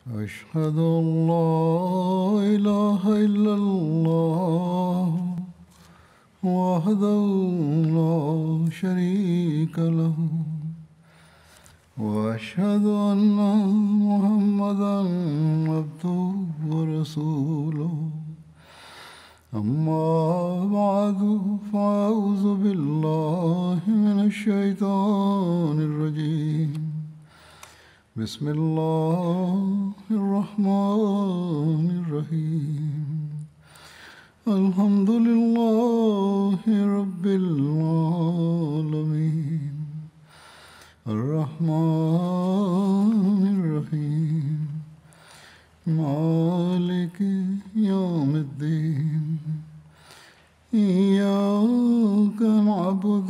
أشهد أن لا إله إلا الله وحده لا شريك له وأشهد أن محمدا عبده ورسوله أما بعد فأعوذ بالله من الشيطان الرجيم بسم الله الرحمن الرحيم الحمد لله رب العالمين الرحمن الرحيم مالك يوم الدين إياك نعبد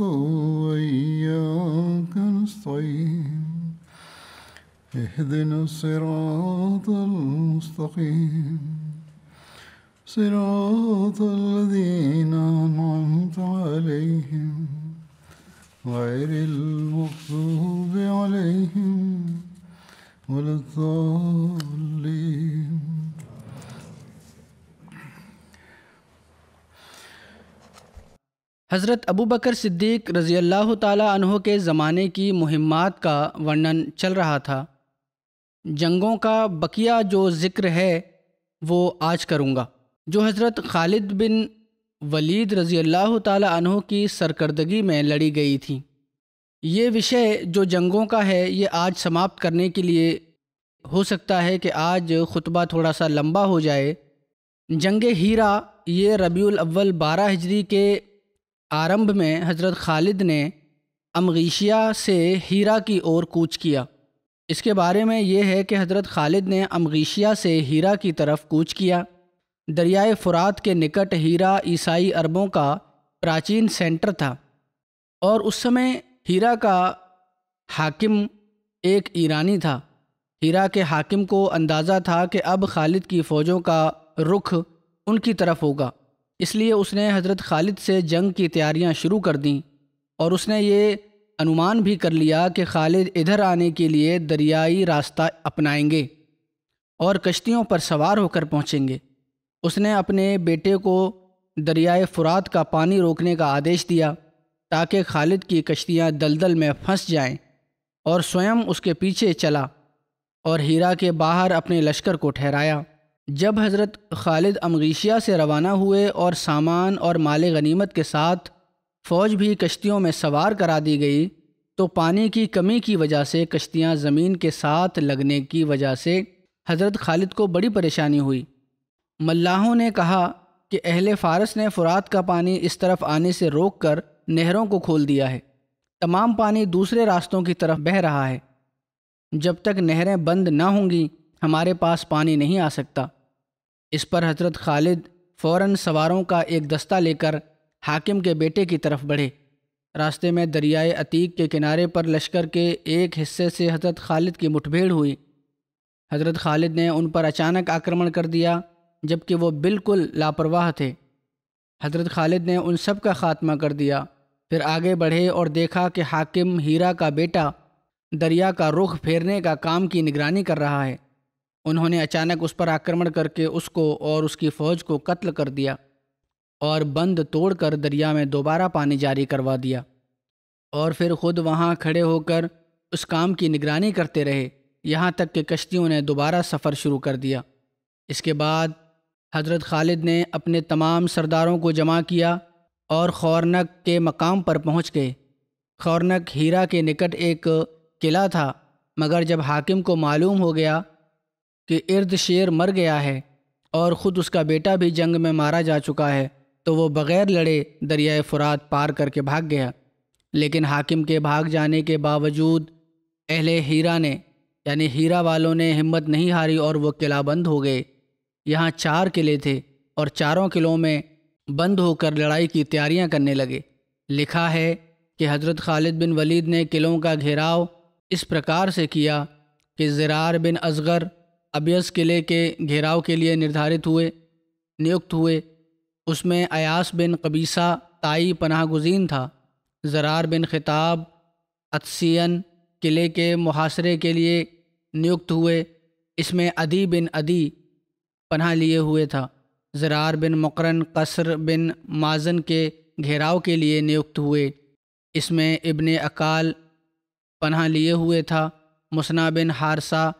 وإياك نستعين اهدنا الصراط المستقيم صراط الذين أنعمت عليهم غير المغضوب عليهم ولا الضالين. حضرت ابوبکر صدیق رضی اللہ تعالیٰ عنہ کے زمانے کی مہمات کا ورنن چل رہا تھا۔ جنگوں کا بقیہ جو ذکر ہے وہ آج کروں گا، جو حضرت خالد بن ولید رضی اللہ تعالیٰ عنہ کی سرکردگی میں لڑی گئی تھی۔ یہ وشے جو جنگوں کا ہے یہ آج سماپت کرنے کے لیے ہو سکتا ہے کہ آج خطبہ تھوڑا سا لمبا ہو جائے۔ جنگ ہیرا یہ ربیع الاول 12 ہجری کے آرمبھ میں حضرت خالد نے امغیشیہ سے ہیرا کی اور کوچ کیا۔ اس کے بارے میں یہ ہے کہ حضرت خالد نے امغیشیہ سے ہیرا کی طرف کوچ کیا۔ دریائے فرات کے نکٹ ہیرا عیسائی عربوں کا پراچین سینٹر تھا، اور اس سمے ہیرا کا حاکم ایک ایرانی تھا۔ ہیرا کے حاکم کو اندازہ تھا کہ اب خالد کی فوجوں کا رخ ان کی طرف ہوگا، اس لیے اس نے حضرت خالد سے جنگ کی تیاریاں شروع کر دیں، اور اس نے یہ انومان بھی کر لیا کہ خالد ادھر آنے کے لیے دریائی راستہ اپنائیں گے اور کشتیوں پر سوار ہو کر پہنچیں گے۔ اس نے اپنے بیٹے کو دریائے فرات کا پانی روکنے کا آدیش دیا تاکہ خالد کی کشتیاں دلدل میں پھنس جائیں، اور سوئم اس کے پیچھے چلا اور ہیرا کے باہر اپنے لشکر کو ٹھہرایا۔ جب حضرت خالد امغیشیہ سے روانہ ہوئے اور سامان اور مال غنیمت کے ساتھ فوج بھی کشتیوں میں سوار کرا دی گئی، تو پانی کی کمی کی وجہ سے کشتیاں زمین کے ساتھ لگنے کی وجہ سے حضرت خالد کو بڑی پریشانی ہوئی۔ ملاحوں نے کہا کہ اہل فارس نے فرات کا پانی اس طرف آنے سے روک کر نہروں کو کھول دیا ہے، تمام پانی دوسرے راستوں کی طرف بہہ رہا ہے۔ جب تک نہریں بند نہ ہوں گی ہمارے پاس پانی نہیں آ سکتا۔ اس پر حضرت خالد فوراً سواروں کا ایک دستہ لے کر حاکم کے بیٹے کی طرف بڑھے۔ راستے میں دریائے عتیق کے کنارے پر لشکر کے ایک حصے سے حضرت خالد کی مٹبھیڑ ہوئی۔ حضرت خالد نے ان پر اچانک آکرمن کر دیا جبکہ وہ بالکل لاپرواہ تھے۔ حضرت خالد نے ان سب کا خاتمہ کر دیا، پھر آگے بڑھے اور دیکھا کہ حاکم ہیرا کا بیٹا دریا کا رخ پھیرنے کا کام کی نگرانی کر رہا ہے۔ انہوں نے اچانک اس پر آکرمن کر کے اس کو اور اس کی فوج کو قتل کر دیا اور بند توڑ کر دریا میں دوبارہ پانی جاری کروا دیا، اور پھر خود وہاں کھڑے ہو کر اس کام کی نگرانی کرتے رہے یہاں تک کہ کشتیوں نے دوبارہ سفر شروع کر دیا۔ اس کے بعد حضرت خالد نے اپنے تمام سرداروں کو جمع کیا اور خورنک کے مقام پر پہنچ گئے۔ خورنک ہیرا کے نکٹ ایک قلعہ تھا، مگر جب حاکم کو معلوم ہو گیا کہ ارد شیر مر گیا ہے اور خود اس کا بیٹا بھی جنگ میں مارا جا چکا ہے، تو وہ بغیر لڑے دریائے فرات پار کر کے بھاگ گیا۔ لیکن حاکم کے بھاگ جانے کے باوجود اہل ہیرا نے یعنی ہیرا والوں نے ہمت نہیں ہاری اور وہ قلعہ بند ہو گئے۔ یہاں 4 قلعے تھے اور چاروں قلعوں میں بند ہو کر لڑائی کی تیاریاں کرنے لگے۔ لکھا ہے کہ حضرت خالد بن ولید نے قلعوں کا گھیراؤ اس پرکار سے کیا کہ زرار بن اصغر ابیض قلعے کے گھیراؤ کے لیے نیوکت ہوئے۔ اس میں ایاس بن قبیصہ تائی پناہ گزین تھا۔ زرار بن خطاب عطسین قلعے کے محاصرے کے لیے نیوکت ہوئے۔ اس میں عدی بن عدی پناہ لیے ہوئے تھا۔ زرار بن مقرن قصر بن مازن کے گھیراؤ کے لیے نیوکت ہوئے۔ اس میں ابن اکال پناہ لیے ہوئے تھا۔ مسنا بن حارثہ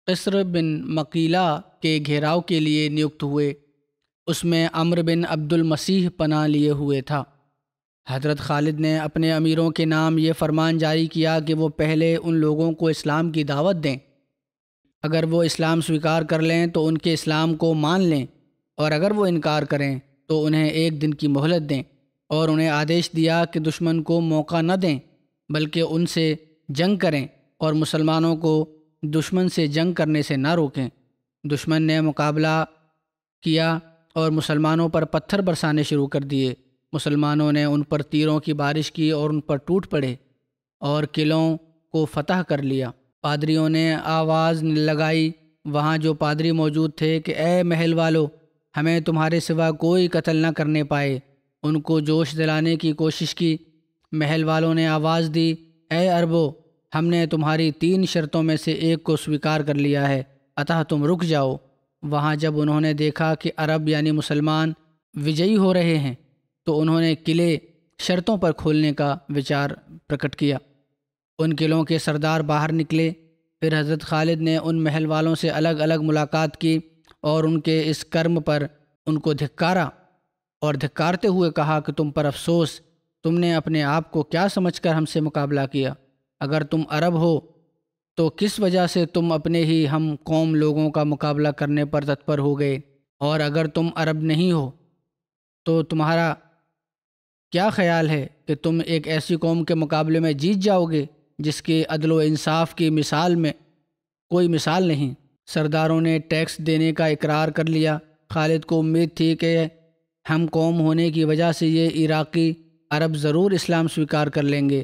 قصر بن مقیلہ کے گھیراؤ کے لیے نیوکت ہوئے۔ اس میں عمرو بن عبد المسیح پناہ لیے ہوئے تھا۔ حضرت خالد نے اپنے امیروں کے نام یہ فرمان جاری کیا کہ وہ پہلے ان لوگوں کو اسلام کی دعوت دیں۔ اگر وہ اسلام سویکار کر لیں تو ان کے اسلام کو مان لیں، اور اگر وہ انکار کریں تو انہیں 1 دن کی مہلت دیں، اور انہیں آدیش دیا کہ دشمن کو موقع نہ دیں بلکہ ان سے جنگ کریں، اور مسلمانوں کو دشمن سے جنگ کرنے سے نہ روکیں۔ دشمن نے مقابلہ کیا اور مسلمانوں پر پتھر برسانے شروع کر دیے۔ مسلمانوں نے ان پر تیروں کی بارش کی اور ان پر ٹوٹ پڑے اور قلعوں کو فتح کر لیا۔ پادریوں نے آواز لگائی، وہاں جو پادری موجود تھے، کہ اے محل والو، ہمیں تمہارے سوا کوئی قتل نہ کرنے پائے۔ ان کو جوش دلانے کی کوشش کی۔ محل والوں نے آواز دی، اے عربو، ہم نے تمہاری 3 شرطوں میں سے ایک کو سویکار کر لیا ہے، اتہ تم رک جاؤ۔ وہاں جب انہوں نے دیکھا کہ عرب یعنی مسلمان وجئی ہو رہے ہیں تو انہوں نے قلعے شرطوں پر کھولنے کا وچار پرکٹ کیا۔ ان قلعوں کے سردار باہر نکلے۔ پھر حضرت خالد نے ان محل والوں سے الگ الگ ملاقات کی اور ان کے اس کرم پر ان کو دھکارا، اور دھکارتے ہوئے کہا کہ تم پر افسوس، تم نے اپنے آپ کو کیا سمجھ کر ہم سے مقابلہ کیا؟ اگر تم عرب ہو تو کس وجہ سے تم اپنے ہی ہم قوم لوگوں کا مقابلہ کرنے پر تتپر ہو گئے؟ اور اگر تم عرب نہیں ہو تو تمہارا کیا خیال ہے کہ تم ایک ایسی قوم کے مقابلے میں جیت جاؤ گے جس کے عدل و انصاف کی مثال میں کوئی مثال نہیں؟ سرداروں نے ٹیکس دینے کا اقرار کر لیا۔ خالد کو امید تھی کہ ہم قوم ہونے کی وجہ سے یہ عراقی عرب ضرور اسلام سویکار کر لیں گے،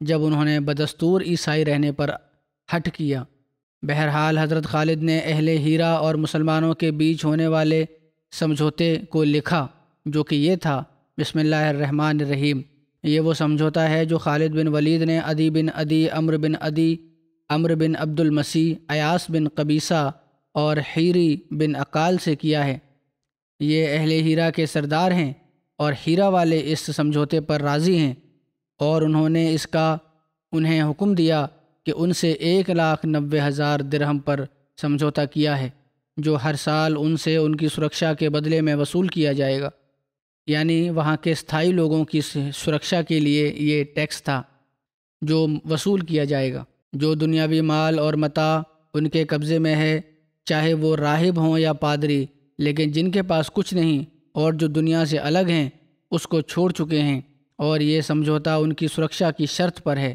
جب انہوں نے بدستور عیسائی رہنے پر ہٹ کیا۔ بہرحال حضرت خالد نے اہل ہیرا اور مسلمانوں کے بیچ ہونے والے سمجھوتے کو لکھا، جو کہ یہ تھا: بسم اللہ الرحمن الرحیم۔ یہ وہ سمجھوتا ہے جو خالد بن ولید نے عدی بن عدی، عمرو بن عدی، عمرو بن عبد المسیح، ایاس بن قبیصہ اور حیری بن اقال سے کیا ہے۔ یہ اہل ہیرا کے سردار ہیں اور ہیرا والے اس سمجھوتے پر راضی ہیں، اور انہوں نے اس کا انہیں حکم دیا کہ ان سے 1,90,000 درہم پر سمجھوتا کیا ہے، جو ہر سال ان سے ان کی سرکشا کے بدلے میں وصول کیا جائے گا۔ یعنی وہاں کے استھائی لوگوں کی سرکشا کے لیے یہ ٹیکس تھا جو وصول کیا جائے گا۔ جو دنیاوی مال اور متاع ان کے قبضے میں ہے، چاہے وہ راہب ہوں یا پادری، لیکن جن کے پاس کچھ نہیں اور جو دنیا سے الگ ہیں، اس کو چھوڑ چکے ہیں، اور یہ سمجھوتا ان کی سرکشا کی شرط پر ہے،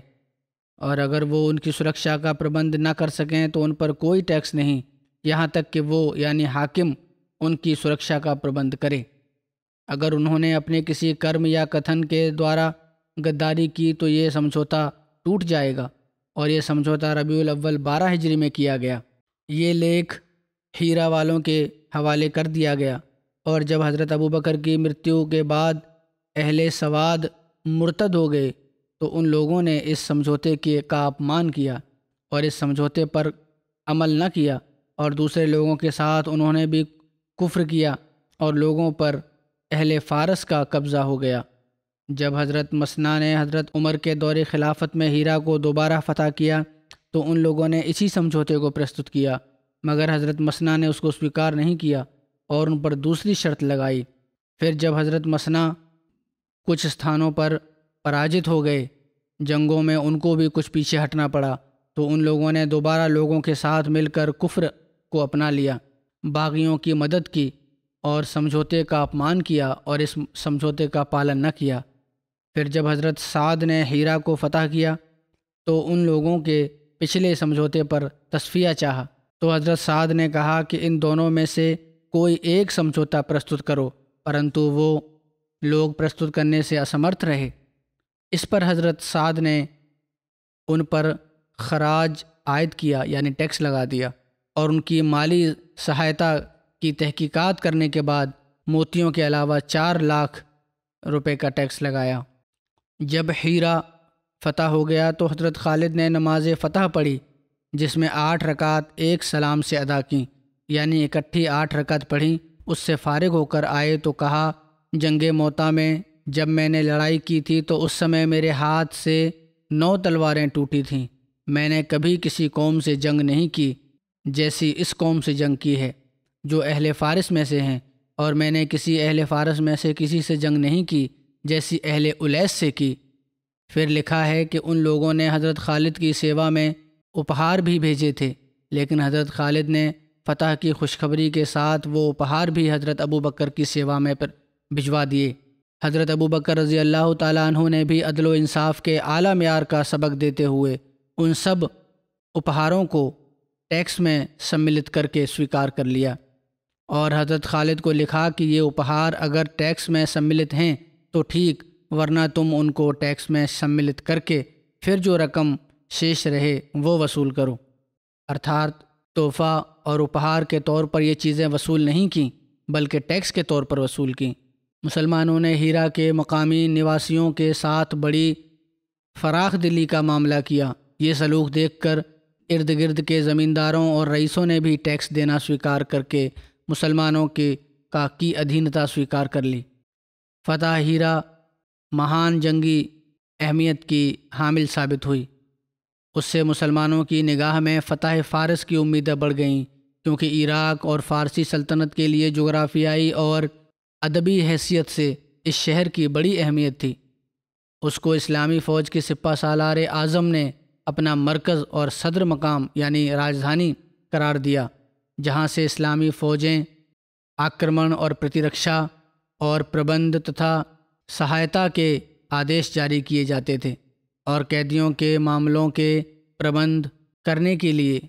اور اگر وہ ان کی سرکشا کا پربند نہ کر سکیں تو ان پر کوئی ٹیکس نہیں، یہاں تک کہ وہ یعنی حاکم ان کی سرکشا کا پربند کرے۔ اگر انہوں نے اپنے کسی کرم یا کتھن کے دوارا غداری کی تو یہ سمجھوتا ٹوٹ جائے گا، اور یہ سمجھوتا ربیع الاول 12 ہجری میں کیا گیا۔ یہ لیکھ ہیرا والوں کے حوالے کر دیا گیا، اور جب حضرت ابوبکر کی مرتیو کے بعد اہل سواد مرتد ہو گئے تو ان لوگوں نے اس سمجھوتے کا اپمان کیا اور اس سمجھوتے پر عمل نہ کیا، اور دوسرے لوگوں کے ساتھ انہوں نے بھی کفر کیا، اور لوگوں پر اہل فارس کا قبضہ ہو گیا۔ جب حضرت مسنا نے حضرت عمر کے دور خلافت میں ہیرا کو دوبارہ فتح کیا تو ان لوگوں نے اسی سمجھوتے کو پرستت کیا، مگر حضرت مسنا نے اس کو سویکار نہیں کیا اور ان پر دوسری شرط لگائی۔ پھر جب حضرت مسنا کچھ استھانوں پر پراجت ہو گئے، جنگوں میں ان کو بھی کچھ پیچھے ہٹنا پڑا، تو ان لوگوں نے دوبارہ لوگوں کے ساتھ مل کر کفر کو اپنا لیا، باغیوں کی مدد کی اور سمجھوتے کا اپمان کیا اور اس سمجھوتے کا پالن نہ کیا۔ پھر جب حضرت سعد نے ہیرا کو فتح کیا تو ان لوگوں کے پچھلے سمجھوتے پر تصفیہ چاہا، تو حضرت سعد نے کہا کہ ان دونوں میں سے کوئی ایک سمجھوتا پرستت کرو، پرنتو وہ لوگ پرستت کرنے سے اسمرتھ رہے۔ اس پر حضرت سعد نے ان پر خراج عائد کیا، یعنی ٹیکس لگا دیا، اور ان کی مالی سہایتا کی تحقیقات کرنے کے بعد موتیوں کے علاوہ 4 لاکھ روپے کا ٹیکس لگایا۔ جب ہیرا فتح ہو گیا تو حضرت خالد نے نماز فتح پڑھی، جس میں 8 رکعت ایک سلام سے ادا کیں، یعنی اکٹھی 8 رکعت پڑھیں۔ اس سے فارغ ہو کر آئے تو کہا، جنگ موتا میں جب میں نے لڑائی کی تھی تو اس سمے میرے ہاتھ سے 9 تلواریں ٹوٹی تھیں۔ میں نے کبھی کسی قوم سے جنگ نہیں کی جیسی اس قوم سے جنگ کی ہے جو اہل فارس میں سے ہیں، اور میں نے کسی اہل فارس میں سے کسی سے جنگ نہیں کی جیسی اہل الیس سے کی۔ پھر لکھا ہے کہ ان لوگوں نے حضرت خالد کی سیوا میں اپہار بھی بھیجے تھے، لیکن حضرت خالد نے فتح کی خوشخبری کے ساتھ وہ اپہار بھی حضرت ابو بکر کی سیوا میں بھجوا دیے۔ حضرت ابو بکر رضی اللہ تعالیٰ عنہ نے بھی عدل و انصاف کے اعلیٰ معیار کا سبق دیتے ہوئے ان سب اپہاروں کو ٹیکس میں سملت کر کے سویکار کر لیا، اور حضرت خالد کو لکھا کہ یہ اپہار اگر ٹیکس میں سملت ہیں تو ٹھیک، ورنہ تم ان کو ٹیکس میں سملت کر کے پھر جو رقم شیش رہے وہ وصول کرو۔ ارتھات تحفہ اور اپہار کے طور پر یہ چیزیں وصول نہیں کیں بلکہ ٹیکس کے طور پر وصول کیں۔ مسلمانوں نے ہیرا کے مقامی نواسیوں کے ساتھ بڑی فراخ دلی کا معاملہ کیا۔ یہ سلوک دیکھ کر ارد گرد کے زمینداروں اور رئیسوں نے بھی ٹیکس دینا سویکار کر کے مسلمانوں کی ادھینتا سویکار کر لی۔ فتح ہیرا مہان جنگی اہمیت کی حامل ثابت ہوئی۔ اس سے مسلمانوں کی نگاہ میں فتح فارس کی امیدیں بڑھ گئیں، کیونکہ عراق اور فارسی سلطنت کے لیے جغرافیائی اور ادبی حیثیت سے اس شہر کی بڑی اہمیت تھی۔ اس کو اسلامی فوج کے سپہ سالار اعظم نے اپنا مرکز اور صدر مقام یعنی راجدھانی قرار دیا، جہاں سے اسلامی فوجیں آکرمن اور پرتیرکشا اور پربند تتھا سہایتا کے آدیش جاری کیے جاتے تھے، اور قیدیوں کے معاملوں کے پربند کرنے کے لیے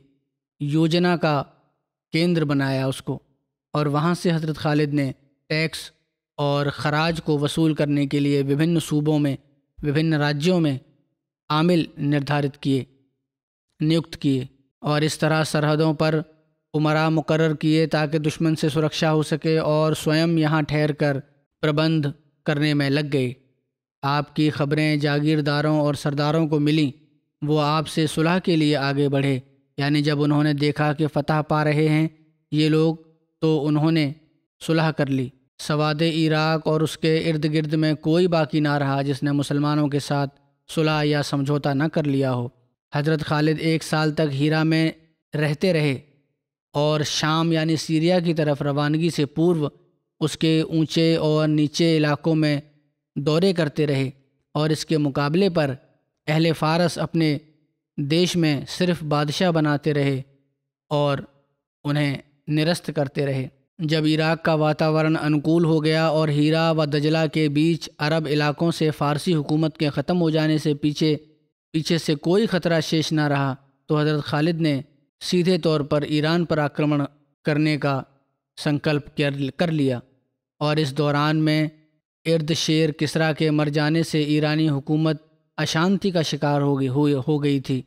یوجنا کا کیندر بنایا اس کو، اور وہاں سے حضرت خالد نے ٹیکس اور خراج کو وصول کرنے کے لیے وبھن صوبوں میں وبھن راجیوں میں عامل نیوکت کیے، اور اس طرح سرحدوں پر امراء مقرر کیے تاکہ دشمن سے سرکشا ہو سکے، اور سوئم یہاں ٹھہر کر پربند کرنے میں لگ گئے۔ آپ کی خبریں جاگیرداروں اور سرداروں کو ملیں، وہ آپ سے صلح کے لیے آگے بڑھے، یعنی جب انہوں نے دیکھا کہ فتح پا رہے ہیں یہ لوگ تو انہوں نے صلح کر لی۔ سواد عراق اور اس کے ارد گرد میں کوئی باقی نہ رہا جس نے مسلمانوں کے ساتھ صلح یا سمجھوتا نہ کر لیا ہو۔ حضرت خالد 1 سال تک ہیرا میں رہتے رہے اور شام یعنی سیریا کی طرف روانگی سے پورو اس کے اونچے اور نیچے علاقوں میں دورے کرتے رہے، اور اس کے مقابلے پر اہل فارس اپنے دیش میں صرف بادشاہ بناتے رہے اور انہیں نرست کرتے رہے۔ جب عراق کا واتاورن انکول ہو گیا اور ہیرا و دجلہ کے بیچ عرب علاقوں سے فارسی حکومت کے ختم ہو جانے سے پیچھے سے کوئی خطرہ شیش نہ رہا، تو حضرت خالد نے سیدھے طور پر ایران پر آکرمن کرنے کا سنکلپ کر لیا، اور اس دوران میں ارد شیر کسریٰ کے مر جانے سے ایرانی حکومت اشانتی کا شکار ہو گئی تھی۔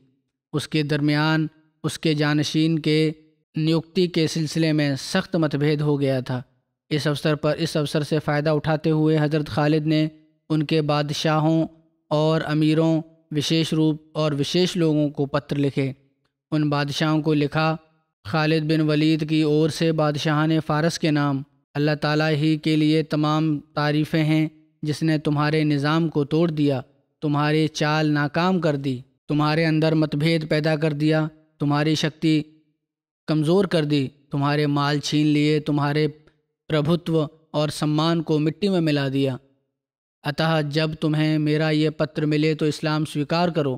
اس کے درمیان اس کے جانشین کے نیوکتی کے سلسلے میں سخت متبھید ہو گیا تھا۔ اس اوسر سے فائدہ اٹھاتے ہوئے حضرت خالد نے ان کے بادشاہوں اور امیروں وشیش لوگوں کو پتر لکھے۔ ان بادشاہوں کو لکھا، خالد بن ولید کی اور سے بادشاہان فارس کے نام، اللہ تعالیٰ ہی کے لیے تمام تعریفیں ہیں جس نے تمہارے نظام کو توڑ دیا، تمہاری چال ناکام کر دی، تمہارے اندر متبھید پیدا کر دیا، تمہاری شکتی کمزور کر دی، تمہارے مال چھین لیے، تمہارے پربھتو اور سمان کو مٹی میں ملا دیا۔ اتہ جب تمہیں میرا یہ پتر ملے تو اسلام سویکار کرو،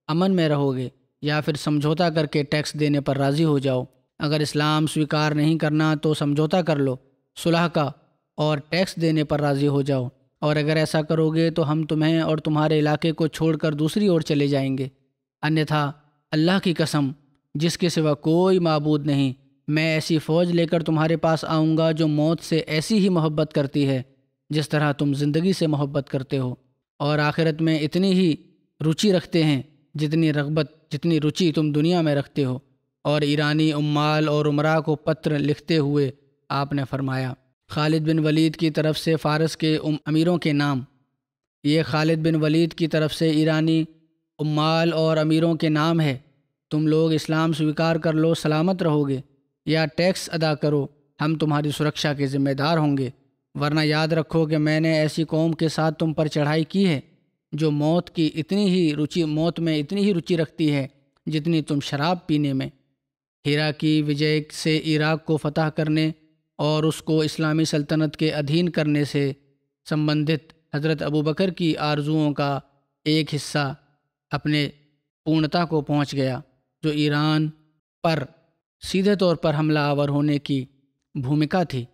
امن میں رہو گے، یا پھر سمجھوتا کر کے ٹیکس دینے پر راضی ہو جاؤ۔ اگر اسلام سویکار نہیں کرنا تو سمجھوتا کر لو صلح کا اور ٹیکس دینے پر راضی ہو جاؤ، اور اگر ایسا کرو گے تو ہم تمہیں اور تمہارے علاقے کو چھوڑ کر دوسری اور چلے جائیں گے، انیتھا اللہ کی قسم جس کے سوا کوئی معبود نہیں، میں ایسی فوج لے کر تمہارے پاس آؤں گا جو موت سے ایسی ہی محبت کرتی ہے جس طرح تم زندگی سے محبت کرتے ہو، اور آخرت میں اتنی ہی رچی رکھتے ہیں جتنی رچی تم دنیا میں رکھتے ہو۔ اور ایرانی عمال اور امراء کو پتر لکھتے ہوئے آپ نے فرمایا، خالد بن ولید کی طرف سے فارس کے امیروں کے نام، یہ خالد بن ولید کی طرف سے ایرانی عمال اور امیروں کے نام ہے، تم لوگ اسلام سویکار کر لو سلامت رہو گے، یا ٹیکس ادا کرو، ہم تمہاری سرکشا کے ذمہ دار ہوں گے، ورنہ یاد رکھو کہ میں نے ایسی قوم کے ساتھ تم پر چڑھائی کی ہے جو موت میں اتنی ہی رچی رکھتی ہے جتنی تم شراب پینے میں۔ ہیرا کی وجے سے عراق کو فتح کرنے اور اس کو اسلامی سلطنت کے ادھین کرنے سے سمبندھت حضرت ابوبکر کی آرزوؤں کا ایک حصہ اپنے پورنتا کو پہنچ گیا، جو ایران پر سیدھے طور پر حملہ آور ہونے کی بھومکا تھی۔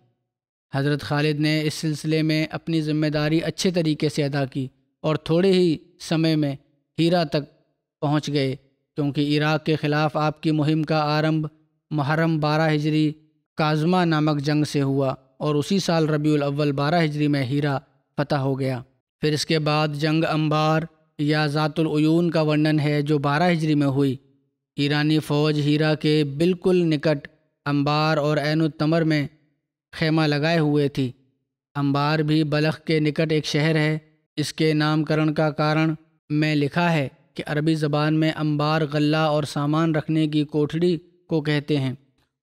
حضرت خالد نے اس سلسلے میں اپنی ذمہ داری اچھے طریقے سے ادا کی اور تھوڑے ہی سمے میں ہیرا تک پہنچ گئے، کیونکہ عراق کے خلاف آپ کی مہم کا آرمبھ محرم 12 ہجری کاظمہ نامک جنگ سے ہوا اور اسی سال ربیع الاول 12 ہجری میں ہیرا فتح ہو گیا۔ پھر اس کے بعد جنگ انبار یا ذات العیون کا ورنن ہے جو 12 ہجری میں ہوئی۔ ایرانی فوج ہیرا کے بالکل نکٹ انبار اور عین التمر میں خیمہ لگائے ہوئے تھی۔ انبار بھی بلخ کے نکٹ ایک شہر ہے۔ اس کے نام کرن کا کارن میں لکھا ہے کہ عربی زبان میں انبار غلہ اور سامان رکھنے کی کوٹھڑی کو کہتے ہیں،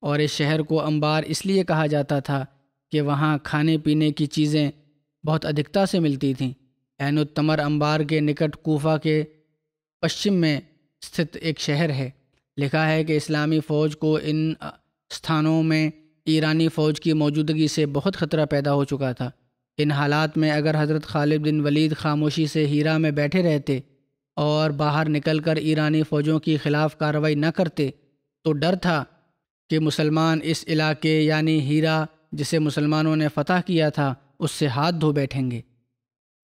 اور اس شہر کو انبار اس لیے کہا جاتا تھا کہ وہاں کھانے پینے کی چیزیں بہت ادھکتا سے ملتی تھیں۔ عین التمر انبار کے نکٹ کوفہ کے پشچم میں استھت ایک شہر ہے۔ لکھا ہے کہ اسلامی فوج کو ان استھانوں میں ایرانی فوج کی موجودگی سے بہت خطرہ پیدا ہو چکا تھا۔ ان حالات میں اگر حضرت خالد بن ولید خاموشی سے ہیرا میں بیٹھے رہتے اور باہر نکل کر ایرانی فوجوں کی خلاف کارروائی نہ کرتے تو ڈر تھا کہ مسلمان اس علاقے یعنی ہیرا جسے مسلمانوں نے فتح کیا تھا اس سے ہاتھ دھو بیٹھیں گے،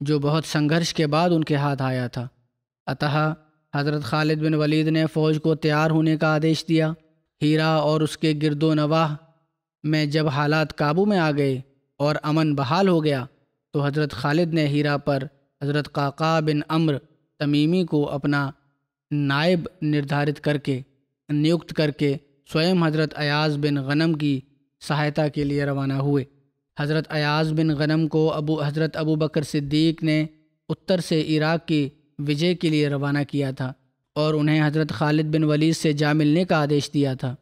جو بہت سنگھرش کے بعد ان کے ہاتھ آیا تھا۔ اتح حضرت خالد بن ولید نے فوج کو تیار ہونے کا آدیش دیا۔ ہیرا اور اس کے گرد و نواح میں جب حالات قابو میں آ گئے اور امن بحال ہو گیا تو حضرت خالد نے ہیرا پر حضرت قعقاع بن عمرو تمیمی کو اپنا نائب نیوکت کر کے سوئم حضرت ایاز بن غنم کی سہایتا کے لیے روانہ ہوئے۔ حضرت ایاز بن غنم کو حضرت ابو بکر صدیق نے اتر سے عراق کی وجے کے لیے روانہ کیا تھا اور انہیں حضرت خالد بن ولید سے جا ملنے کا آدیش دیا تھا۔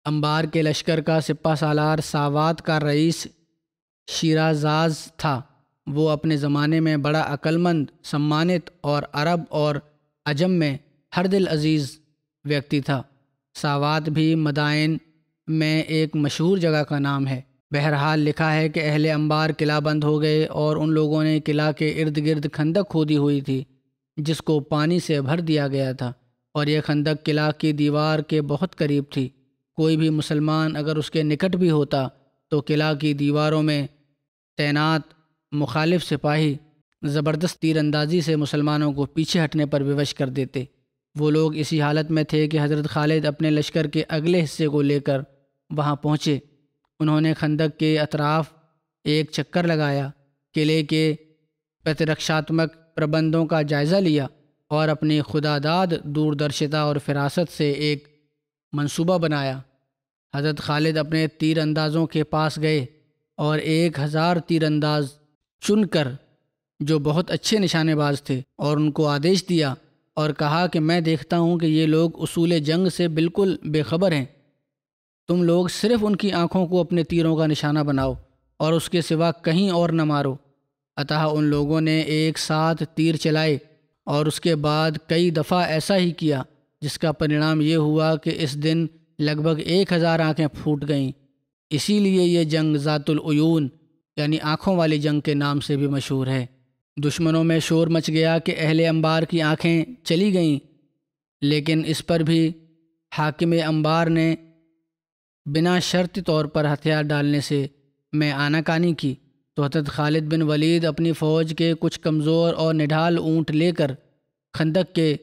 انبار کے لشکر کا سپہ سالار ساوات کا رئیس شیرازاز تھا۔ وہ اپنے زمانے میں بڑا عقلمند، سمانت اور عرب اور عجم میں ہر دل عزیز ویکتی تھا۔ ساوات بھی مدائن میں ایک مشہور جگہ کا نام ہے۔ بہرحال لکھا ہے کہ اہل انبار قلعہ بند ہو گئے اور ان لوگوں نے قلعہ کے ارد گرد خندق کھودی ہوئی تھی جس کو پانی سے بھر دیا گیا تھا، اور یہ خندق قلعہ کی دیوار کے بہت قریب تھی۔ کوئی بھی مسلمان اگر اس کے نکٹ بھی ہوتا تو قلعہ کی دیواروں میں تعینات مخالف سپاہی زبردست تیر اندازی سے مسلمانوں کو پیچھے ہٹنے پر ووش کر دیتے۔ وہ لوگ اسی حالت میں تھے کہ حضرت خالد اپنے لشکر کے اگلے حصے کو لے کر وہاں پہنچے۔ انہوں نے خندق کے اطراف ایک چکر لگایا، قلعے کے پرترکشاتمک پربندوں کا جائزہ لیا اور اپنی خداداد دوردرشتا اور فراست سے ایک منصوبہ بنایا۔ حضرت خالد اپنے تیر اندازوں کے پاس گئے اور 1000 تیر انداز چن کر جو بہت اچھے نشانے باز تھے اور ان کو آدیش دیا اور کہا کہ میں دیکھتا ہوں کہ یہ لوگ اصول جنگ سے بالکل بے خبر ہیں۔ تم لوگ صرف ان کی آنکھوں کو اپنے تیروں کا نشانہ بناؤ اور اس کے سوا کہیں اور نہ مارو۔ اتح ان لوگوں نے ایک ساتھ تیر چلائے اور اس کے بعد کئی دفعہ ایسا ہی کیا، جس کا پرینام یہ ہوا کہ اس دن لگ بھگ 1000 آنکھیں پھوٹ گئیں۔ اسی لیے یہ جنگ ذات العیون یعنی آنکھوں والی جنگ کے نام سے بھی مشہور ہے۔ دشمنوں میں شور مچ گیا کہ اہل انبار کی آنکھیں چلی گئیں، لیکن اس پر بھی حاکم انبار نے بنا شرطی طور پر ہتھیار ڈالنے سے میں آناکانی کی، تو حضرت خالد بن ولید اپنی فوج کے کچھ کمزور اور نڈھال اونٹ لے کر خندق کے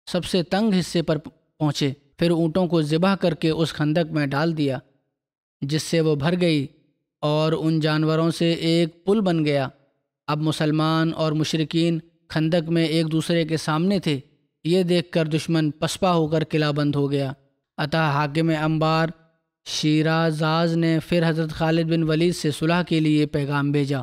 سب سے تنگ حصے پر پہنچے، پھر اونٹوں کو ذبح کر کے اس خندق میں ڈال دیا جس سے وہ بھر گئی اور ان جانوروں سے ایک پل بن گیا۔ اب مسلمان اور مشرکین خندق میں ایک دوسرے کے سامنے تھے۔ یہ دیکھ کر دشمن پسپا ہو کر قلعہ بند ہو گیا۔ اتح حاکم انبار شیرازاز نے پھر حضرت خالد بن ولید سے صلح کے لیے پیغام بھیجا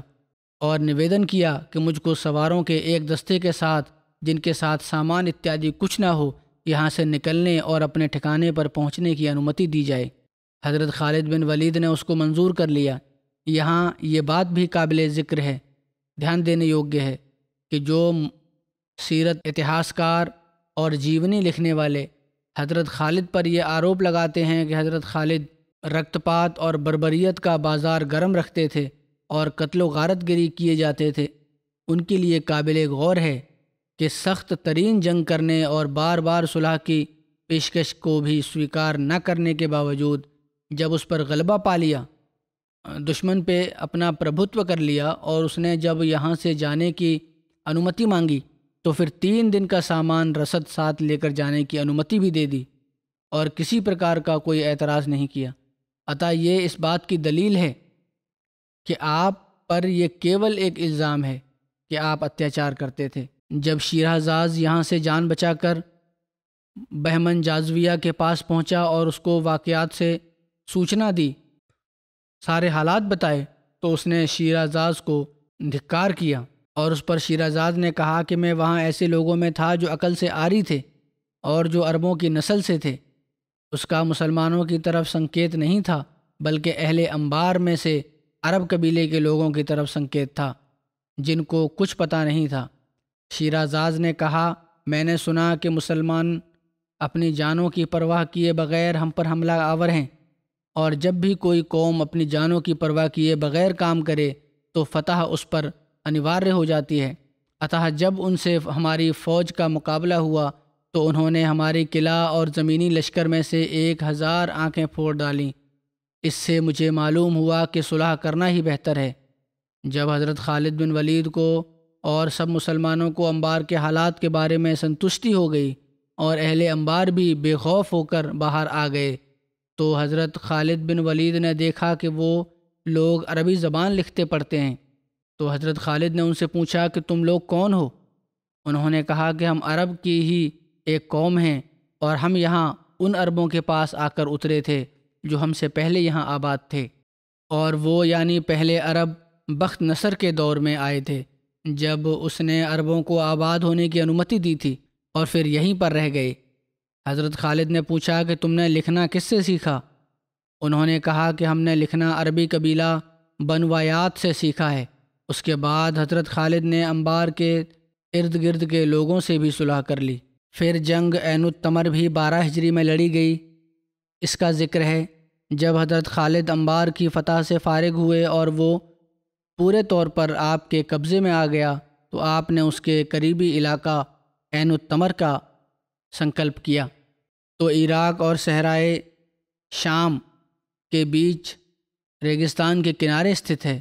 اور نویدن کیا کہ مجھ کو سواروں کے ایک دستے کے ساتھ، جن کے ساتھ سامان اتیادی کچھ نہ ہو، یہاں سے نکلنے اور اپنے ٹھکانے پر پہنچنے کی انومتی دی جائے۔ حضرت خالد بن ولید نے اس کو منظور کر لیا۔ یہاں یہ بات بھی قابل ذکر ہے، دھیان دینے یوگیہ ہے کہ جو سیرت اتہاسکار اور جیونی لکھنے والے حضرت خالد پر یہ آروپ لگاتے ہیں کہ حضرت خالد رکت پات اور بربریت کا بازار گرم رکھتے تھے اور قتل و غارت گری کیے جاتے تھے، ان کے لیے قابل غور ہے کہ سخت ترین جنگ کرنے اور بار بار صلح کی پیشکش کو بھی سویکار نہ کرنے کے باوجود جب اس پر غلبہ پا لیا، دشمن پہ اپنا پربھتو کر لیا اور اس نے جب یہاں سے جانے کی انومتی مانگی تو پھر 3 دن کا سامان رسد ساتھ لے کر جانے کی انومتی بھی دے دی اور کسی پرکار کا کوئی اعتراض نہیں کیا۔ عطا یہ اس بات کی دلیل ہے کہ آپ پر یہ کیول ایک الزام ہے کہ آپ اتیاچار کرتے تھے۔ جب شیرازاد یہاں سے جان بچا کر بہمن جازویہ کے پاس پہنچا اور اس کو واقعات سے سوچنا دی، سارے حالات بتائے، تو اس نے شیرازاد کو دھکار کیا اور اس پر شیرازاد نے کہا کہ میں وہاں ایسے لوگوں میں تھا جو عقل سے عاری تھے اور جو عربوں کی نسل سے تھے۔ اس کا مسلمانوں کی طرف سنکیت نہیں تھا بلکہ اہل انبار میں سے عرب قبیلے کے لوگوں کی طرف سنکیت تھا جن کو کچھ پتہ نہیں تھا۔ شیرازاد نے کہا، میں نے سنا کہ مسلمان اپنی جانوں کی پرواہ کیے بغیر ہم پر حملہ آور ہیں، اور جب بھی کوئی قوم اپنی جانوں کی پرواہ کیے بغیر کام کرے تو فتح اس پر انواریہ ہو جاتی ہے۔ اتہ جب ان سے ہماری فوج کا مقابلہ ہوا تو انہوں نے ہماری قلعہ اور زمینی لشکر میں سے 1000 آنکھیں پھوڑ ڈالیں۔ اس سے مجھے معلوم ہوا کہ صلح کرنا ہی بہتر ہے۔ جب حضرت خالد بن ولید کو اور سب مسلمانوں کو انبار کے حالات کے بارے میں سنتشٹی ہو گئی اور اہل انبار بھی بے خوف ہو کر باہر آ گئے تو حضرت خالد بن ولید نے دیکھا کہ وہ لوگ عربی زبان لکھتے پڑھتے ہیں، تو حضرت خالد نے ان سے پوچھا کہ تم لوگ کون ہو؟ انہوں نے کہا کہ ہم عرب کی ہی ایک قوم ہیں اور ہم یہاں ان عربوں کے پاس آ کر اترے تھے جو ہم سے پہلے یہاں آباد تھے، اور وہ یعنی پہلے عرب بخت نصر کے دور میں آئے تھے جب اس نے عربوں کو آباد ہونے کی انومتی دی تھی اور پھر یہیں پر رہ گئے۔ حضرت خالد نے پوچھا کہ تم نے لکھنا کس سے سیکھا؟ انہوں نے کہا کہ ہم نے لکھنا عربی قبیلہ بنوایات سے سیکھا ہے۔ اس کے بعد حضرت خالد نے انبار کے ارد گرد کے لوگوں سے بھی صلح کر لی۔ پھر جنگ عین التمر بھی 12 ہجری میں لڑی گئی۔ اس کا ذکر ہے جب حضرت خالد انبار کی فتح سے فارغ ہوئے اور وہ پورے طور پر آپ کے قبضے میں آ گیا تو آپ نے اس کے قریبی علاقہ عین التمر کا سنکلپ کیا، تو عراق اور صحرائے شام کے بیچ ریگستان کے کنارے استھت ہے۔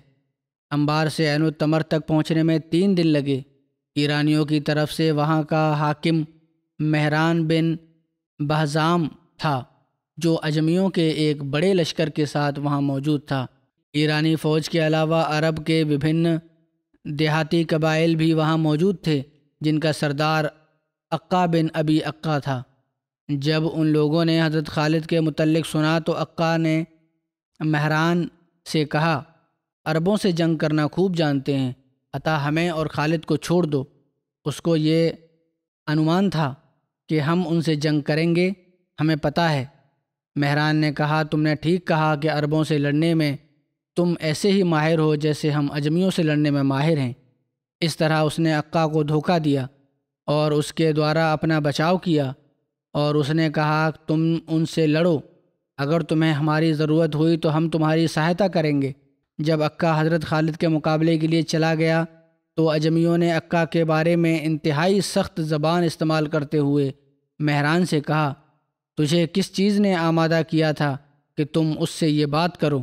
انبار سے عین التمر تک پہنچنے میں 3 دن لگے۔ ایرانیوں کی طرف سے وہاں کا حاکم مہران بن بہزام تھا جو اجمیوں کے ایک بڑے لشکر کے ساتھ وہاں موجود تھا۔ ایرانی فوج کے علاوہ عرب کے وبھن دیہاتی قبائل بھی وہاں موجود تھے جن کا سردار عقا بن ابی عقا تھا۔ جب ان لوگوں نے حضرت خالد کے متعلق سنا تو عقا نے مہران سے کہا، عربوں سے جنگ کرنا خوب جانتے ہیں، عطا ہمیں اور خالد کو چھوڑ دو۔ اس کو یہ انومان تھا کہ ہم ان سے جنگ کریں گے، ہمیں پتہ ہے۔ مہران نے کہا، تم نے ٹھیک کہا کہ عربوں سے لڑنے میں تم ایسے ہی ماہر ہو جیسے ہم اجمیوں سے لڑنے میں ماہر ہیں۔ اس طرح اس نے عقا کو دھوکہ دیا اور اس کے دوارا اپنا بچاؤ کیا، اور اس نے کہا تم ان سے لڑو، اگر تمہیں ہماری ضرورت ہوئی تو ہم تمہاری سہایتا کریں گے۔ جب عقا حضرت خالد کے مقابلے کے لیے چلا گیا تو اجمیوں نے عقا کے بارے میں انتہائی سخت زبان استعمال کرتے ہوئے مہران سے کہا، تجھے کس چیز نے آمادہ کیا تھا کہ تم اس سے یہ بات کرو؟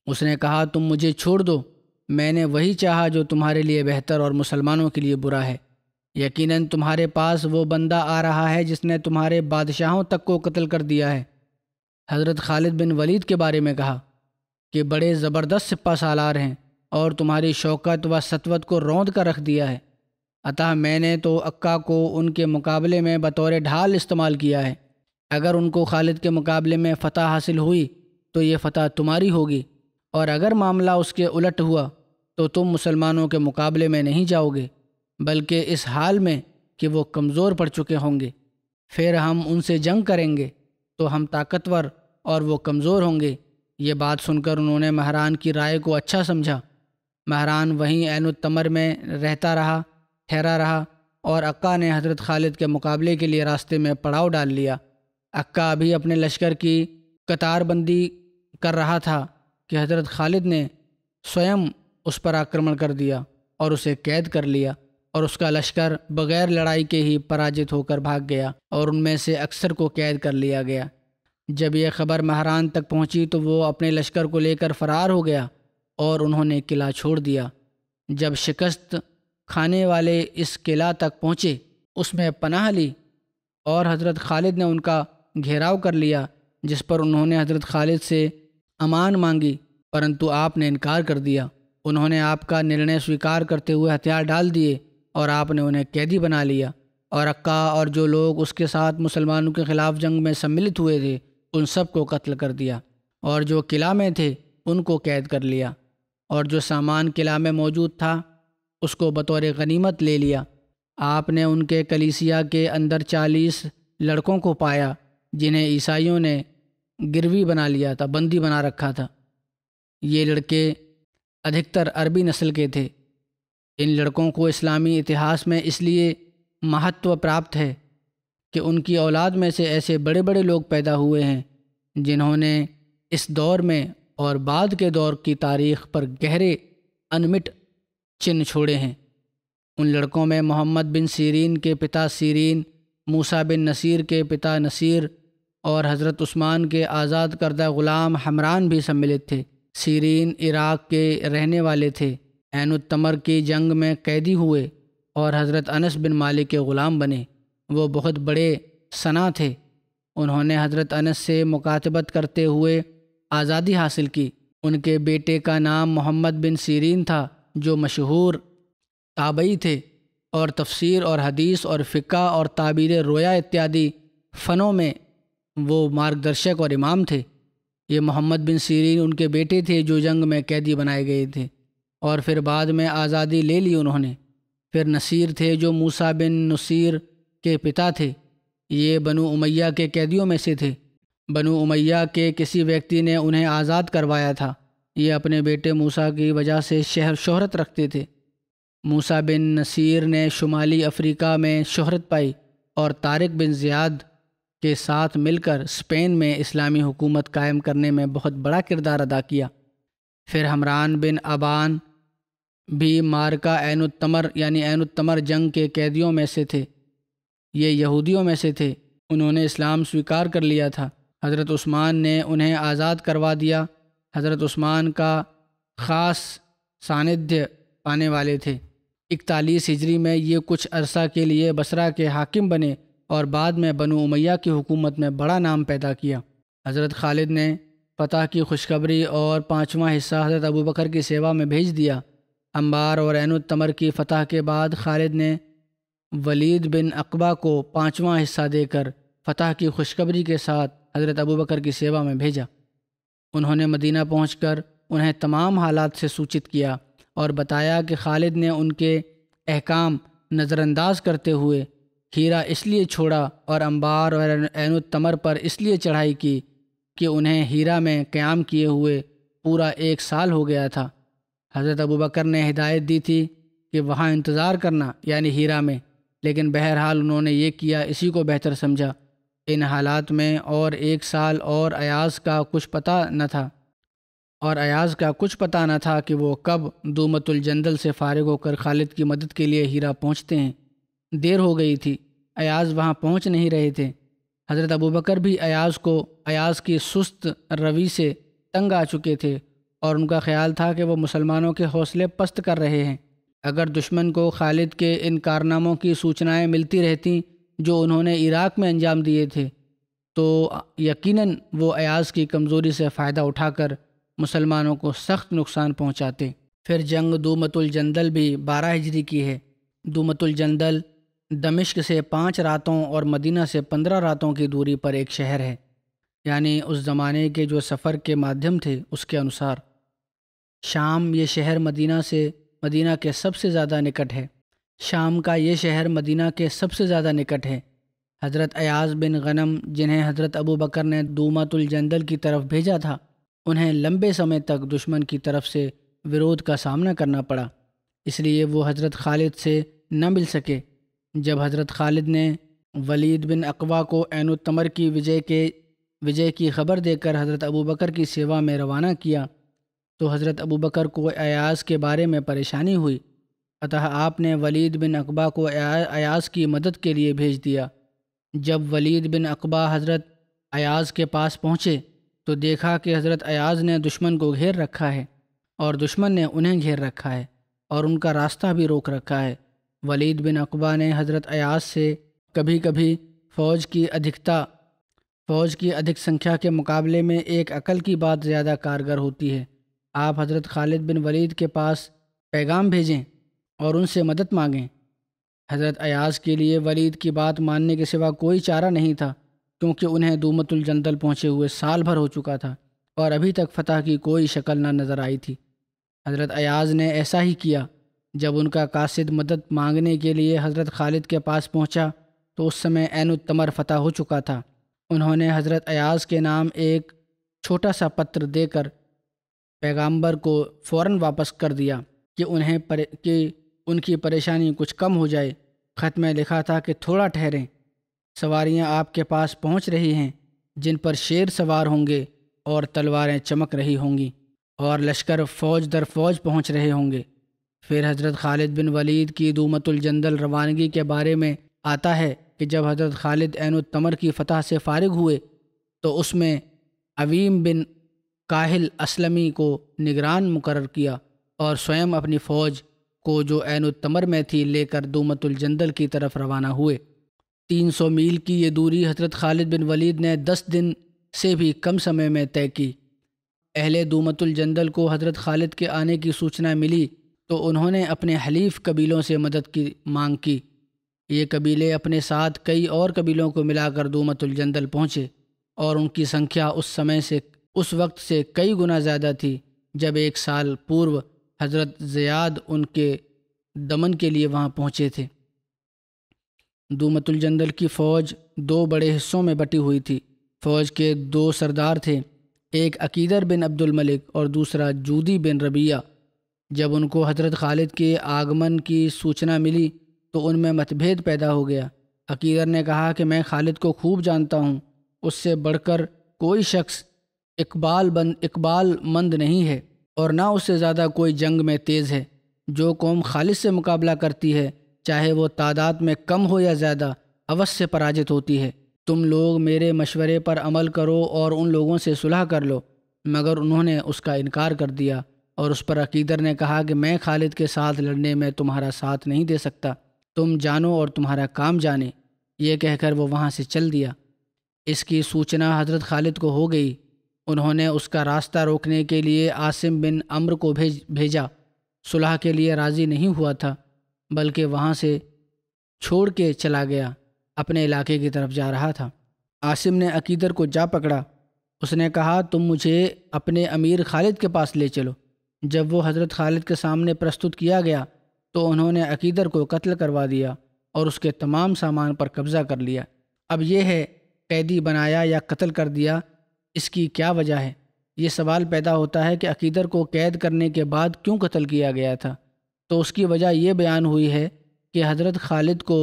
اس نے کہا، تم مجھے چھوڑ دو، میں نے وہی چاہا جو تمہارے لیے بہتر اور مسلمانوں کے لیے برا ہے۔ یقیناً تمہارے پاس وہ بندہ آ رہا ہے جس نے تمہارے بادشاہوں تک کو قتل کر دیا ہے۔ حضرت خالد بن ولید کے بارے میں کہا کہ بڑے زبردست سپہ سالار ہیں اور تمہاری شوکت و سطوت کو روند کر رکھ دیا ہے۔ عطا میں نے تو عقا کو ان کے مقابلے میں بطور ڈھال استعمال کیا ہے۔ اگر ان کو خالد کے مقابلے میں فتح حاصل ہوئی تو یہ فتح تمہاری ہوگی، اور اگر معاملہ اس کے الٹ ہوا تو تم مسلمانوں کے مقابلے میں نہیں جاؤ گے بلکہ اس حال میں کہ وہ کمزور پڑ چکے ہوں گے۔ پھر ہم ان سے جنگ کریں گے تو ہم طاقتور اور وہ کمزور ہوں گے۔ یہ بات سن کر انہوں نے مہران کی رائے کو اچھا سمجھا۔ مہران وہیں عین التمر میں ٹھہرا رہا اور عکا نے حضرت خالد کے مقابلے کے لیے راستے میں پڑاؤ ڈال لیا۔ عکا ابھی اپنے لشکر کی قطار بندی کر رہا تھا کہ حضرت خالد نے سوئم اس پر آکرمن کر دیا اور اسے قید کر لیا، اور اس کا لشکر بغیر لڑائی کے ہی پراجت ہو کر بھاگ گیا اور ان میں سے اکثر کو قید کر لیا گیا۔ جب یہ خبر مہران تک پہنچی تو وہ اپنے لشکر کو لے کر فرار ہو گیا اور انہوں نے قلعہ چھوڑ دیا۔ جب شکست کھانے والے اس قلعہ تک پہنچے، اس میں پناہ لی اور حضرت خالد نے ان کا گھیراؤ کر لیا، جس پر انہوں نے حضرت خالد سے امان مانگی، پرنتو آپ نے انکار کر دیا۔ انہوں نے آپ کا نرنے سویکار کرتے ہوئے ہتھیار ڈال دیے اور آپ نے انہیں قیدی بنا لیا، اور عکا اور جو لوگ اس کے ساتھ مسلمانوں کے خلاف جنگ میں سملت ہوئے تھے ان سب کو قتل کر دیا، اور جو قلعہ میں تھے ان کو قید کر لیا، اور جو سامان قلعہ میں موجود تھا اس کو بطور غنیمت لے لیا۔ آپ نے ان کے کلیسیا کے اندر 40 لڑکوں کو پایا جنہیں عیسائیوں نے گروی بنا لیا تھا، بندی بنا رکھا تھا۔ یہ لڑکے ادھکتر عربی نسل کے تھے۔ ان لڑکوں کو اسلامی اتہاس میں اس لیے مہتو پراپت ہے کہ ان کی اولاد میں سے ایسے بڑے بڑے لوگ پیدا ہوئے ہیں جنہوں نے اس دور میں اور بعد کے دور کی تاریخ پر گہرے انمٹ چن چھوڑے ہیں۔ ان لڑکوں میں محمد بن سیرین کے پتا سیرین، موسیٰ بن نصیر کے پتا نصیر اور حضرت عثمان کے آزاد کردہ غلام حمران بھی سملت تھے۔ سیرین عراق کے رہنے والے تھے، عین التمر کی جنگ میں قیدی ہوئے اور حضرت انس بن مالک کے غلام بنے۔ وہ بہت بڑے ثنا تھے۔ انہوں نے حضرت انس سے مکاتبت کرتے ہوئے آزادی حاصل کی۔ ان کے بیٹے کا نام محمد بن سیرین تھا جو مشہور تابعی تھے اور تفسیر اور حدیث اور فقہ اور تعبیر رویا اتیادی فنوں میں وہ مارگدرشک اور امام تھے۔ یہ محمد بن سیرین ان کے بیٹے تھے جو جنگ میں قیدی بنائے گئے تھے اور پھر بعد میں آزادی لے لی انہوں نے۔ پھر نصیر تھے جو موسیٰ بن نصیر کے پتا تھے۔ یہ بنو امیہ کے قیدیوں میں سے تھے۔ بنو امیہ کے کسی ویکتی نے انہیں آزاد کروایا تھا۔ یہ اپنے بیٹے موسیٰ کی وجہ سے شہرت رکھتے تھے۔ موسیٰ بن نصیر نے شمالی افریقہ میں شہرت پائی اور طارق بن زیاد کے ساتھ مل کر اسپین میں اسلامی حکومت قائم کرنے میں بہت بڑا کردار ادا کیا۔ پھر حمران بن ابان بھی مارکہ عین التمر یعنی عین التمر جنگ کے قیدیوں میں سے تھے۔ یہ یہودیوں میں سے تھے۔ انہوں نے اسلام سویکار کر لیا تھا۔ حضرت عثمان نے انہیں آزاد کروا دیا۔ حضرت عثمان کا خاص ساندھیہ پانے والے تھے۔ 41 ہجری میں یہ کچھ عرصہ کے لیے بصرہ کے حاکم بنے اور بعد میں بنو امیہ کی حکومت میں بڑا نام پیدا کیا۔ حضرت خالد نے فتح کی خوشخبری اور 5واں حصہ حضرت ابوبکر کی سیوا میں بھیج دیا۔ انبار اور عین التمر کی فتح کے بعد خالد نے ولید بن عقبہ کو 5واں حصہ دے کر فتح کی خوشخبری کے ساتھ حضرت ابوبکر کی سیوا میں بھیجا۔ انہوں نے مدینہ پہنچ کر انہیں تمام حالات سے سوچت کیا اور بتایا کہ خالد نے ان کے احکام نظر انداز کرتے ہوئے ہیرا اس لیے چھوڑا اور انبار اور عین التمر پر اس لیے چڑھائی کی کہ انہیں ہیرا میں قیام کیے ہوئے پورا 1 سال ہو گیا تھا۔ حضرت ابوبکر نے ہدایت دی تھی کہ وہاں انتظار کرنا یعنی ہیرا میں، لیکن بہرحال انہوں نے یہ کیا، اسی کو بہتر سمجھا۔ ان حالات میں اور 1 سال اور ایاز کا کچھ پتہ نہ تھا کہ وہ کب دومت الجندل سے فارغ ہو کر خالد کی مدد کے لیے ہیرا پہنچتے ہیں۔ دیر ہو گئی تھی، ایاز وہاں پہنچ نہیں رہے تھے۔ حضرت ابوبکر بھی ایاز کی سست روی سے تنگ آ چکے تھے اور ان کا خیال تھا کہ وہ مسلمانوں کے حوصلے پست کر رہے ہیں۔ اگر دشمن کو خالد کے ان کارناموں کی سوچنائیں ملتی رہتیں جو انہوں نے عراق میں انجام دیے تھے تو یقیناً وہ ایاز کی کمزوری سے فائدہ اٹھا کر مسلمانوں کو سخت نقصان پہنچاتے۔ پھر جنگ دومت الجندل بھی 12 ہجری کی ہے۔ دومت الجندل دمشق سے 5 راتوں اور مدینہ سے 15 راتوں کی دوری پر ایک شہر ہے، یعنی اس زمانے کے جو سفر کے مادھیم تھے اس کے انوسار۔ شام یہ شہر مدینہ کے سب سے زیادہ نکٹ ہے۔ حضرت ایاز بن غنم جنہیں حضرت ابو بکر نے دومۃ الجندل کی طرف بھیجا تھا، انہیں لمبے سمے تک دشمن کی طرف سے ورودھ کا سامنا کرنا پڑا، اس لیے وہ حضرت خالد سے نہ مل سکے۔ جب حضرت خالد نے ولید بن عقبہ کو عین التمر کی وجے کی خبر دے کر حضرت ابو بکر کی سیوا میں روانہ کیا تو حضرت ابو بکر کو ایاز کے بارے میں پریشانی ہوئی، اتح آپ نے ولید بن عقبہ کو ایاز کی مدد کے لیے بھیج دیا۔ جب ولید بن عقبہ حضرت ایاز کے پاس پہنچے تو دیکھا کہ حضرت ایاز نے دشمن کو گھیر رکھا ہے اور دشمن نے انہیں گھیر رکھا ہے اور ان کا راستہ بھی روک رکھا ہے۔ ولید بن عقبہ نے حضرت ایاز سے کبھی کبھی فوج کی ادھک سنکھیا کے مقابلے میں ایک عقل کی بات زیادہ کارگر ہوتی ہے، آپ حضرت خالد بن ولید کے پاس پیغام بھیجیں اور ان سے مدد مانگیں۔ حضرت ایاز کے لیے ولید کی بات ماننے کے سوا کوئی چارہ نہیں تھا، کیونکہ انہیں دومۃ الجندل پہنچے ہوئے سال بھر ہو چکا تھا اور ابھی تک فتح کی کوئی شکل نہ نظر آئی تھی۔ حضرت ایاز نے ایسا ہی کیا۔ جب ان کا قاصد مدد مانگنے کے لیے حضرت خالد کے پاس پہنچا تو اس سمے عین التمر فتح ہو چکا تھا۔ انہوں نے حضرت ایاز کے نام ایک چھوٹا سا پتر دے کر پیغامبر کو فوراً واپس کر دیا کہ ان کی پریشانی کچھ کم ہو جائے۔ خط میں لکھا تھا کہ تھوڑا ٹھہریں، سواریاں آپ کے پاس پہنچ رہی ہیں جن پر شیر سوار ہوں گے اور تلواریں چمک رہی ہوں گی اور لشکر فوج در فوج پہنچ رہے ہوں گے۔ پھر حضرت خالد بن ولید کی دومۃ الجندل روانگی کے بارے میں آتا ہے کہ جب حضرت خالد عین التمر کی فتح سے فارغ ہوئے تو اس میں عویم بن کاہل اسلمی کو نگران مقرر کیا اور سوئم اپنی فوج کو جو عین التمر میں تھی لے کر دومۃ الجندل کی طرف روانہ ہوئے۔ 300 میل کی یہ دوری حضرت خالد بن ولید نے 10 دن سے بھی کم سمے میں طے کی۔ اہل دومۃ الجندل کو حضرت خالد کے آنے کی سوچنا ملی تو انہوں نے اپنے حلیف قبیلوں سے مدد کی مانگ کی۔ یہ قبیلے اپنے ساتھ کئی اور قبیلوں کو ملا کر دومۃ الجندل پہنچے اور ان کی سنکھیا اس وقت سے کئی گنا زیادہ تھی جب 1 سال پورو حضرت زیاد ان کے دمن کے لیے وہاں پہنچے تھے۔ دومۃ الجندل کی فوج 2 بڑے حصوں میں بٹی ہوئی تھی۔ فوج کے 2 سردار تھے، ایک عقیدر بن عبد الملک اور دوسرا جودی بن ربیہ۔ جب ان کو حضرت خالد کے آگمن کی سوچنا ملی تو ان میں متبھید پیدا ہو گیا۔ عقیدر نے کہا کہ میں خالد کو خوب جانتا ہوں، اس سے بڑھ کر کوئی شخص اقبال مند نہیں ہے اور نہ اس سے زیادہ کوئی جنگ میں تیز ہے۔ جو قوم خالد سے مقابلہ کرتی ہے چاہے وہ تعداد میں کم ہو یا زیادہ اوش سے پراجت ہوتی ہے۔ تم لوگ میرے مشورے پر عمل کرو اور ان لوگوں سے صلح کر لو، مگر انہوں نے اس کا انکار کر دیا اور اس پر عقیدر نے کہا کہ میں خالد کے ساتھ لڑنے میں تمہارا ساتھ نہیں دے سکتا، تم جانو اور تمہارا کام جانے۔ یہ کہہ کر وہ وہاں سے چل دیا۔ اس کی سوچنا حضرت خالد کو ہو گئی۔ انہوں نے اس کا راستہ روکنے کے لیے عاصم بن عمرو کو بھیجا۔ صلح کے لیے راضی نہیں ہوا تھا بلکہ وہاں سے چھوڑ کے چلا گیا، اپنے علاقے کی طرف جا رہا تھا۔ عاصم نے عقیدر کو جا پکڑا۔ اس نے کہا تم مجھے اپنے امیر خالد کے پاس لے چلو۔ جب وہ حضرت خالد کے سامنے پرستت کیا گیا تو انہوں نے عقیدر کو قتل کروا دیا اور اس کے تمام سامان پر قبضہ کر لیا۔ اب یہ ہے قیدی بنایا یا قتل کر دیا، اس کی کیا وجہ ہے؟ یہ سوال پیدا ہوتا ہے کہ عقیدر کو قید کرنے کے بعد کیوں قتل کیا گیا تھا؟ تو اس کی وجہ یہ بیان ہوئی ہے کہ حضرت خالد کو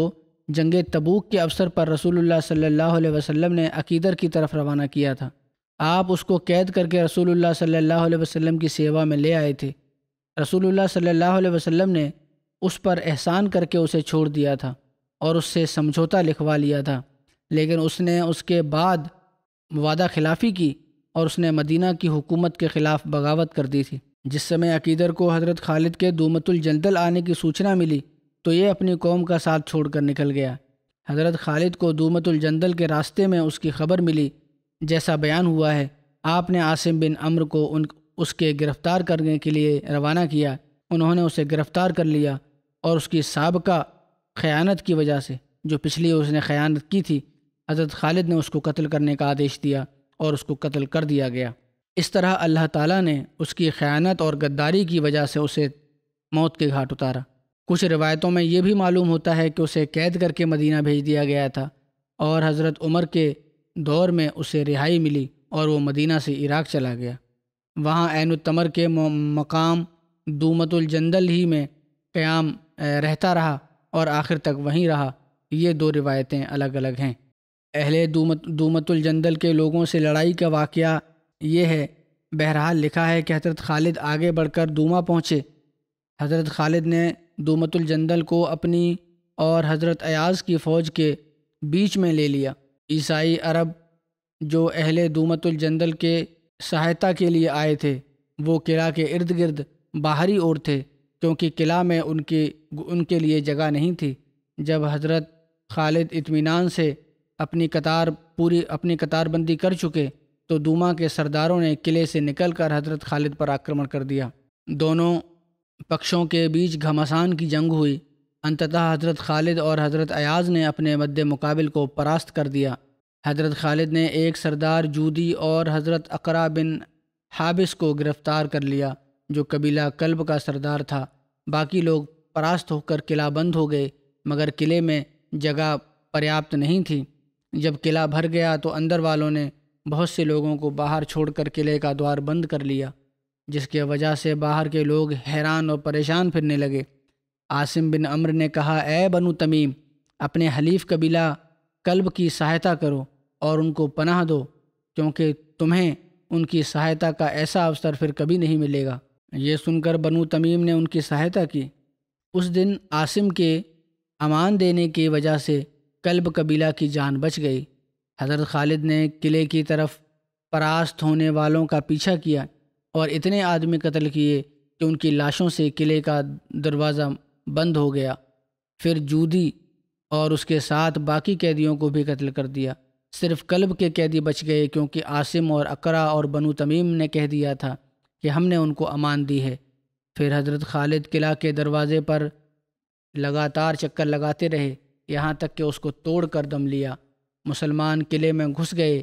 جنگ تبوک کے اوسر پر رسول اللہ صلی اللہ علیہ وسلم نے عقیدر کی طرف روانہ کیا تھا۔ آپ اس کو قید کر کے رسول اللہ صلی اللہ علیہ وسلم کی سیوا میں لے آئے تھے۔ رسول اللہ صلی اللہ علیہ وسلم نے اس پر احسان کر کے اسے چھوڑ دیا تھا اور اس سے سمجھوتا لکھوا لیا تھا، لیکن اس نے اس کے بعد وعدہ خلافی کی اور اس نے مدینہ کی حکومت کے خلاف بغاوت کر دی تھی۔ جس سمے عقیدر کو حضرت خالد کے دومۃ الجندل آنے کی سوچنا ملی تو یہ اپنی قوم کا ساتھ چھوڑ کر نکل گیا۔ حضرت خالد کو دومۃ الجندل کے راستے میں اس کی خبر ملی، جیسا بیان ہوا ہے۔ آپ نے عاصم بن عمرو کو اس کے گرفتار کرنے کے لیے روانہ کیا۔ انہوں نے اسے گرفتار کر لیا اور اس کی سابقہ خیانت کی وجہ سے، جو پچھلی اس نے خیانت کی تھی، حضرت خالد نے اس کو قتل کرنے کا آدیش دیا اور اس کو قتل کر دیا گیا۔ اس طرح اللہ تعالیٰ نے اس کی خیانت اور غداری کی وجہ سے اسے موت کے گھاٹ اتارا۔ کچھ روایتوں میں یہ بھی معلوم ہوتا ہے کہ اسے قید کر کے مدینہ بھیج دیا گیا تھا اور حضرت عمر کے دور میں اسے رہائی ملی اور وہ مدینہ سے عراق چلا گیا۔ وہاں عین التمر کے مقام دومت الجندل ہی میں قیام رہتا رہا اور آخر تک وہیں رہا۔ یہ دو روایتیں الگ الگ ہیں۔ اہل دومت الجندل کے لوگوں سے لڑائی کا واقعہ یہ ہے۔ بہرحال لکھا ہے کہ حضرت خالد آگے بڑھ کر دوما پہنچے۔ حضرت خالد نے دومت الجندل کو اپنی اور حضرت ایاز کی فوج کے بیچ میں لے لیا۔ عیسائی عرب جو اہل دومت الجندل کے سہایتا کے لیے آئے تھے وہ قلعہ کے ارد گرد باہری اور تھے، کیونکہ قلعہ میں ان کے لیے جگہ نہیں تھی۔ جب حضرت خالد اطمینان سے اپنی قطار بندی کر چکے تو دوما کے سرداروں نے قلعے سے نکل کر حضرت خالد پر آکرمن کر دیا۔ دونوں پکشوں کے بیچ گھمسان کی جنگ ہوئی۔ انتتہ حضرت خالد اور حضرت ایاز نے اپنے مد مقابل کو پراست کر دیا۔ حضرت خالد نے ایک سردار جودی اور حضرت اقرا بن حابس کو گرفتار کر لیا جو قبیلہ کلب کا سردار تھا۔ باقی لوگ پراست ہو کر قلعہ بند ہو گئے، مگر قلعے میں جگہ پریاپت نہیں تھی۔ جب قلعہ بھر گیا تو اندر والوں نے بہت سے لوگوں کو باہر چھوڑ کر قلعے کا دوار بند کر لیا، جس کی وجہ سے باہر کے لوگ حیران اور پریشان پھرنے لگے۔ عاصم بن عمرو نے کہا، اے بنو تمیم، اپنے حلیف قبیلہ کلب کی سہایتا کرو اور ان کو پناہ دو، کیونکہ تمہیں ان کی سہایتا کا ایسا اوسر پھر کبھی نہیں ملے گا۔ یہ سن کر بنو تمیم نے ان کی سہایتا کی۔ اس دن عاصم کے امان دینے کی وجہ سے کلب قبیلہ کی جان بچ گئی۔ حضرت خالد نے قلعے کی طرف پراست ہونے والوں کا پیچھا کیا اور اتنے آدمی قتل کیے کہ ان کی لاشوں سے قلعے کا دروازہ بند ہو گیا۔ پھر جودی اور اس کے ساتھ باقی قیدیوں کو بھی قتل کر دیا۔ صرف کلب کے قیدی بچ گئے، کیونکہ عاصم اور اقرا اور بنو تمیم نے کہہ دیا تھا کہ ہم نے ان کو امان دی ہے۔ پھر حضرت خالد قلعہ کے دروازے پر لگاتار چکر لگاتے رہے، یہاں تک کہ اس کو توڑ کر دم لیا۔ مسلمان قلعے میں گھس گئے،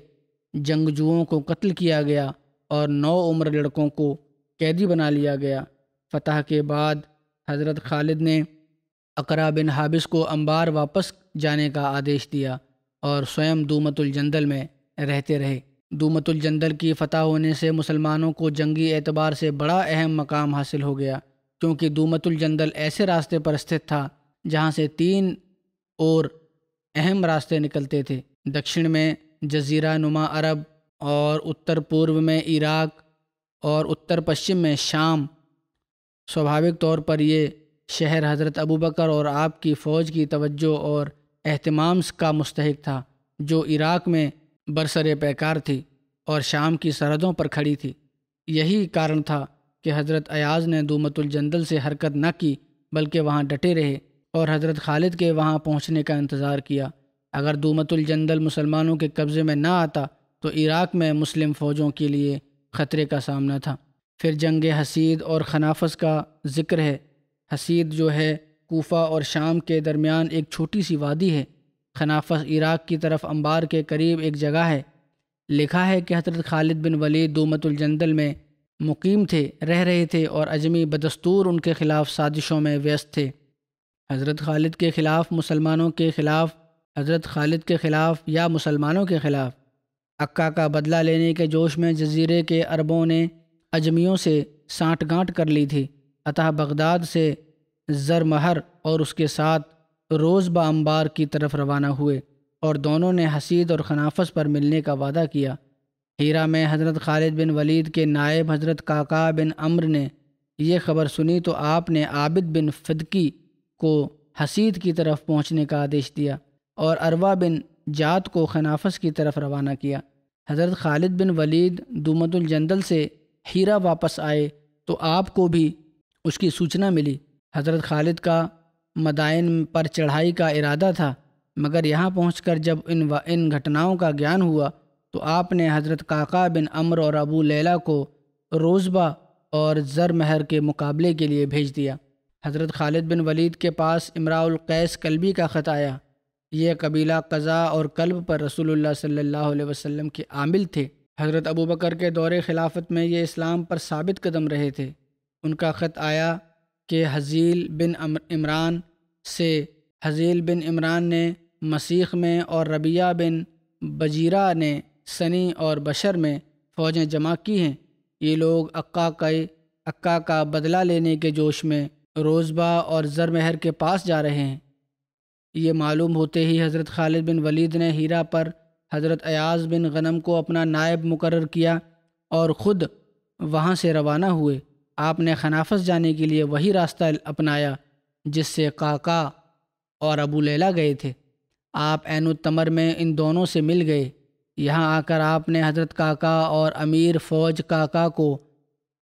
جنگجوؤں کو قتل کیا گیا اور 9 عمر لڑکوں کو قیدی بنا لیا گیا۔ فتح کے بعد حضرت خالد نے اقرا بن حابس کو انبار واپس جانے کا آدیش دیا اور سوئم دومت الجندل میں رہتے رہے۔ دومت الجندل کی فتح ہونے سے مسلمانوں کو جنگی اعتبار سے بڑا اہم مقام حاصل ہو گیا، کیونکہ دومت الجندل ایسے راستے پر استھت تھا جہاں سے 3 اور اہم راستے نکلتے تھے۔ دکشن میں جزیرہ نما عرب اور اتر پورو میں عراق اور اتر پشچم میں شام۔ سوبھاوک طور پر یہ شہر حضرت ابوبکر اور آپ کی فوج کی توجہ اور اہتمام کا مستحق تھا، جو عراق میں برسر پیکار تھی اور شام کی سرحدوں پر کھڑی تھی۔ یہی کارن تھا کہ حضرت ایاز نے دومت الجندل سے حرکت نہ کی، بلکہ وہاں ڈٹے رہے اور حضرت خالد کے وہاں پہنچنے کا انتظار کیا۔ اگر دومت الجندل مسلمانوں کے قبضے میں نہ آتا تو عراق میں مسلم فوجوں کے لیے خطرے کا سامنا تھا۔ پھر جنگ حسید اور خنافس کا ذکر ہے۔ حسید جو ہے کوفہ اور شام کے درمیان ایک چھوٹی سی وادی ہے۔ خنافس عراق کی طرف انبار کے قریب ایک جگہ ہے۔ لکھا ہے کہ حضرت خالد بن ولید دومت الجندل میں مقیم تھے، رہ رہے تھے اور اجمی بدستور ان کے خلاف سازشوں میں ویست تھے۔ حضرت خالد کے خلاف یا مسلمانوں کے خلاف عکا کا بدلہ لینے کے جوش میں جزیرے کے عربوں نے اجمیوں سے سانٹ گانٹ کر لی تھی۔ اتہ بغداد سے زرمہر اور اس کے ساتھ روزبہ انبار کی طرف روانہ ہوئے اور دونوں نے حسید اور خنافس پر ملنے کا وعدہ کیا۔ ہیرا میں حضرت خالد بن ولید کے نائب حضرت قعقاع بن عمرو نے یہ خبر سنی تو آپ نے عابد بن فدکی کو حسید کی طرف پہنچنے کا آدیش دیا اور اروا بن جات کو خنافس کی طرف روانہ کیا۔ حضرت خالد بن ولید دومت الجندل سے ہیرا واپس آئے تو آپ کو بھی اس کی سوچنا ملی۔ حضرت خالد کا مدائن پر چڑھائی کا ارادہ تھا، مگر یہاں پہنچ کر جب ان گھٹناؤں کا گیان ہوا تو آپ نے حضرت قعقاع بن عمرو اور ابو لیلہ کو روزبہ اور زرمہر کے مقابلے کے لیے بھیج دیا۔ حضرت خالد بن ولید کے پاس امراء القیس کلبی کا خط آیا۔ یہ قبیلہ قضاء اور کلب پر رسول اللہ صلی اللہ علیہ وسلم کے عامل تھے۔ حضرت ابوبکر کے دور خلافت میں یہ اسلام پر ثابت قدم رہے تھے۔ ان کا خط آیا کہ حزیل بن عمران نے مسیح میں اور ربیہ بن بجیرہ نے سنی اور بشر میں فوجیں جمع کی ہیں۔ یہ لوگ عکا کا بدلہ لینے کے جوش میں روزبہ اور زرمہر کے پاس جا رہے ہیں۔ یہ معلوم ہوتے ہی حضرت خالد بن ولید نے ہیرا پر حضرت ایاز بن غنم کو اپنا نائب مقرر کیا اور خود وہاں سے روانہ ہوئے۔ آپ نے خنافس جانے کے لیے وہی راستہ اپنایا جس سے قعقاع اور ابو لیلہ گئے تھے۔ آپ عین التمر میں ان دونوں سے مل گئے۔ یہاں آ کر آپ نے حضرت قعقاع اور امیر فوج قعقاع کو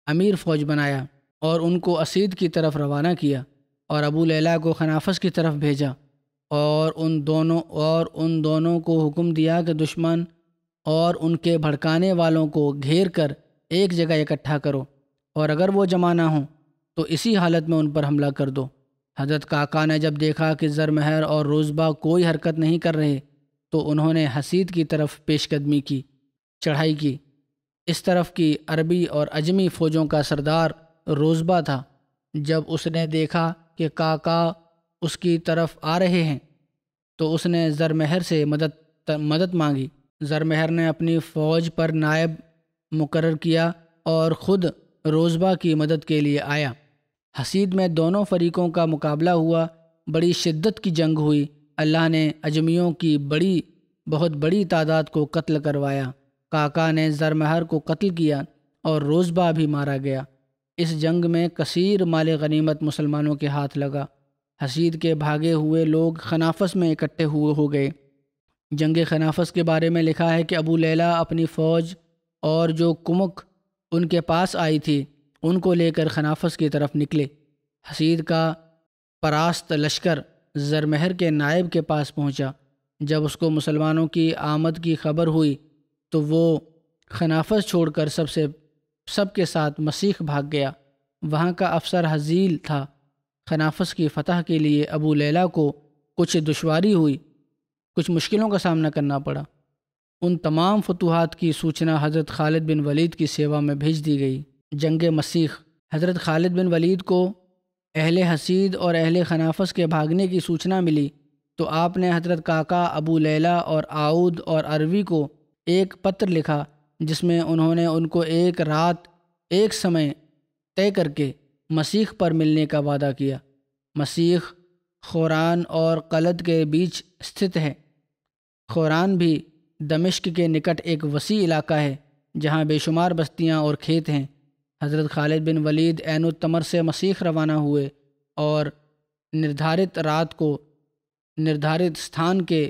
امیر فوج بنایا اور ان کو اسید کی طرف روانہ کیا، اور ابو لیلہ کو خنافس کی طرف بھیجا، اور ان دونوں کو حکم دیا کہ دشمن اور ان کے بھڑکانے والوں کو گھیر کر ایک جگہ اکٹھا کرو، اور اگر وہ جمع نہ ہوں تو اسی حالت میں ان پر حملہ کر دو۔ حضرت قعقاع نے جب دیکھا کہ زرمہر اور روزبہ کوئی حرکت نہیں کر رہے تو انہوں نے حسید کی طرف پیش قدمی کی، چڑھائی کی۔ اس طرف کی عربی اور عجمی فوجوں کا سردار روزبہ تھا۔ جب اس نے دیکھا کہ قعقاع اس کی طرف آ رہے ہیں تو اس نے زرمہر سے مدد مانگی۔ زرمہر نے اپنی فوج پر نائب مقرر کیا اور خود روزبہ کی مدد کے لیے آیا۔ حسید میں دونوں فریقوں کا مقابلہ ہوا، بڑی شدت کی جنگ ہوئی۔ اللہ نے عجمیوں کی بہت بڑی تعداد کو قتل کروایا۔ قعقاع نے زرمہر کو قتل کیا اور روزبہ بھی مارا گیا۔ اس جنگ میں کثیر مال غنیمت مسلمانوں کے ہاتھ لگا۔ حسید کے بھاگے ہوئے لوگ خنافس میں اکٹھے ہو گئے۔ جنگ خنافس کے بارے میں لکھا ہے کہ ابو لیلہ اپنی فوج اور جو کمک ان کے پاس آئی تھی ان کو لے کر خنافس کی طرف نکلے۔ حسید کا پراست لشکر زرمہر کے نائب کے پاس پہنچا۔ جب اس کو مسلمانوں کی آمد کی خبر ہوئی تو وہ خنافس چھوڑ کر سب کے ساتھ مسیح بھاگ گیا۔ وہاں کا افسر حزیل تھا۔ خنافس کی فتح کے لیے ابو لیلہ کو کچھ دشواری ہوئی، کچھ مشکلوں کا سامنا کرنا پڑا۔ ان تمام فتوحات کی سوچنا حضرت خالد بن ولید کی سیوا میں بھیج دی گئی۔ جنگ مسیح۔ حضرت خالد بن ولید کو اہل حسید اور اہل خنافس کے بھاگنے کی سوچنا ملی تو آپ نے حضرت قعقاع، ابو لیلہ اور عاؤد اور عروی کو ایک پتر لکھا جس میں انہوں نے ان کو ایک رات ایک سمے طے کر کے مسیح پر ملنے کا وعدہ کیا۔ مسیح خوران اور قلد کے بیچ استھت ہے۔ خوران بھی دمشق کے نکٹ ایک وسیع علاقہ ہے جہاں بے شمار بستیاں اور کھیت ہیں۔ حضرت خالد بن ولید عین التمر سے مسیح روانہ ہوئے اور نردھارت رات کو نردھارت ستھان کے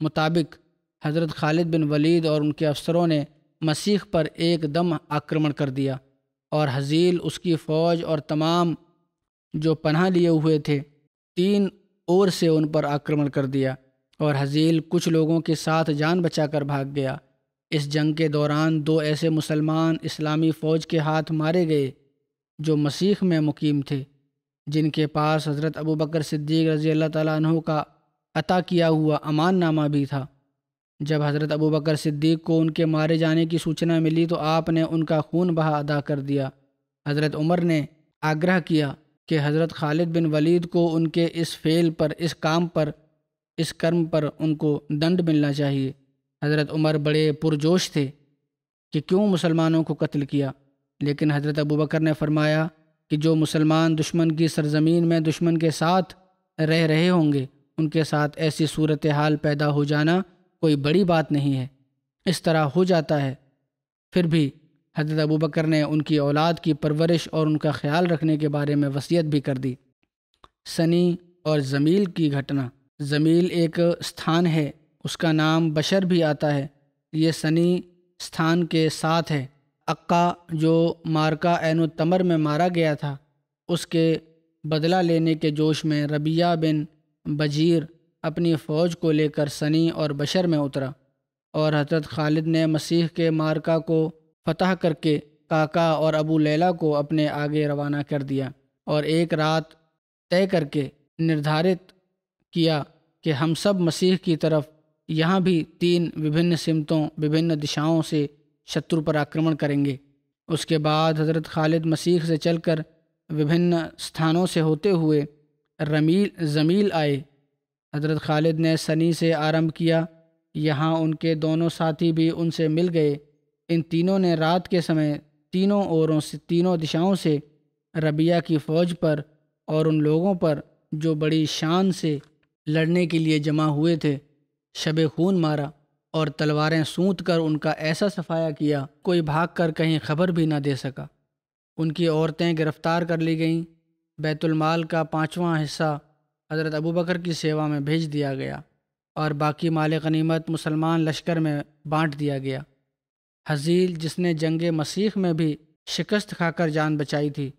مطابق حضرت خالد بن ولید اور ان کے افسروں نے مسیح پر ایک دم آکرمن کر دیا، اور حزیل، اس کی فوج اور تمام جو پناہ لیے ہوئے تھے 3 اور سے ان پر آکرمن کر دیا، اور حزیل کچھ لوگوں کے ساتھ جان بچا کر بھاگ گیا۔ اس جنگ کے دوران 2 ایسے مسلمان اسلامی فوج کے ہاتھ مارے گئے جو مسیح میں مقیم تھے، جن کے پاس حضرت ابوبکر صدیق رضی اللہ تعالیٰ عنہ کا عطا کیا ہوا امان نامہ بھی تھا۔ جب حضرت ابوبکر صدیق کو ان کے مارے جانے کی سوچنا ملی تو آپ نے ان کا خون بہا ادا کر دیا۔ حضرت عمر نے آگرہ کیا کہ حضرت خالد بن ولید کو ان کے اس فعل پر، اس کرم پر ان کو دنڈ ملنا چاہیے۔ حضرت عمر بڑے پرجوش تھے کہ کیوں مسلمانوں کو قتل کیا، لیکن حضرت ابوبکر نے فرمایا کہ جو مسلمان دشمن کی سرزمین میں دشمن کے ساتھ رہ رہے ہوں گے ان کے ساتھ ایسی صورتحال پیدا ہو جانا کوئی بڑی بات نہیں ہے، اس طرح ہو جاتا ہے۔ پھر بھی حضرت ابوبکر نے ان کی اولاد کی پرورش اور ان کا خیال رکھنے کے بارے میں وصیت بھی کر دی۔ سنی اور زمیل کی گھٹنا۔ زمیل ایک ستھان ہے، اس کا نام بشر بھی آتا ہے۔ یہ سنی ستھان کے ساتھ ہے۔ عکا جو مارکہ عین التمر میں مارا گیا تھا، اس کے بدلہ لینے کے جوش میں ربیہ بن بجیر اپنی فوج کو لے کر سنی اور بشر میں اترا، اور حضرت خالد نے مسیح کے مارکہ کو فتح کر کے قعقاع اور ابو لیلہ کو اپنے آگے روانہ کر دیا، اور ایک رات طے کر کے نردھارت کیا کہ ہم سب مسیح کی طرف یہاں بھی 3 وبھن سمتوں، وبھن دشاؤں سے شترو پر آکرمن کریں گے۔ اس کے بعد حضرت خالد مسیح سے چل کر وبھن ستھانوں سے ہوتے ہوئے زمیل آئے۔ حضرت خالد نے سنی سے آرمب کیا، یہاں ان کے دونوں ساتھی بھی ان سے مل گئے۔ ان تینوں نے رات کے سمے تینوں دشاؤں سے ربیہ کی فوج پر اور ان لوگوں پر جو بڑی شان سے لڑنے کے لیے جمع ہوئے تھے شب خون مارا اور تلواریں سونت کر ان کا ایسا صفایا کیا کوئی بھاگ کر کہیں خبر بھی نہ دے سکا۔ ان کی عورتیں گرفتار کر لی گئیں۔ بیت المال کا 5واں حصہ حضرت ابوبکر کی سیوا میں بھیج دیا گیا اور باقی مال غنیمت مسلمان لشکر میں بانٹ دیا گیا۔ حزیل، جس نے جنگ مسیح میں بھی شکست کھا کر جان بچائی تھی،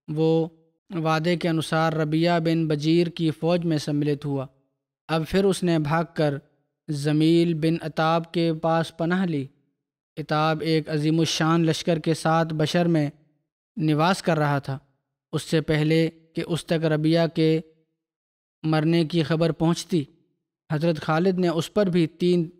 وہ وعدے کے انوسار ربیہ بن بجیر کی فوج میں سملت ہوا۔ اب پھر اس نے بھاگ کر زمیل بن عتاب کے پاس پناہ لی۔ عتاب ایک عظیم الشان لشکر کے ساتھ بشر میں نواس کر رہا تھا۔ اس سے پہلے کہ اس تک ربیہ کے مرنے کی خبر پہنچتی، حضرت خالد نے اس پر بھی 3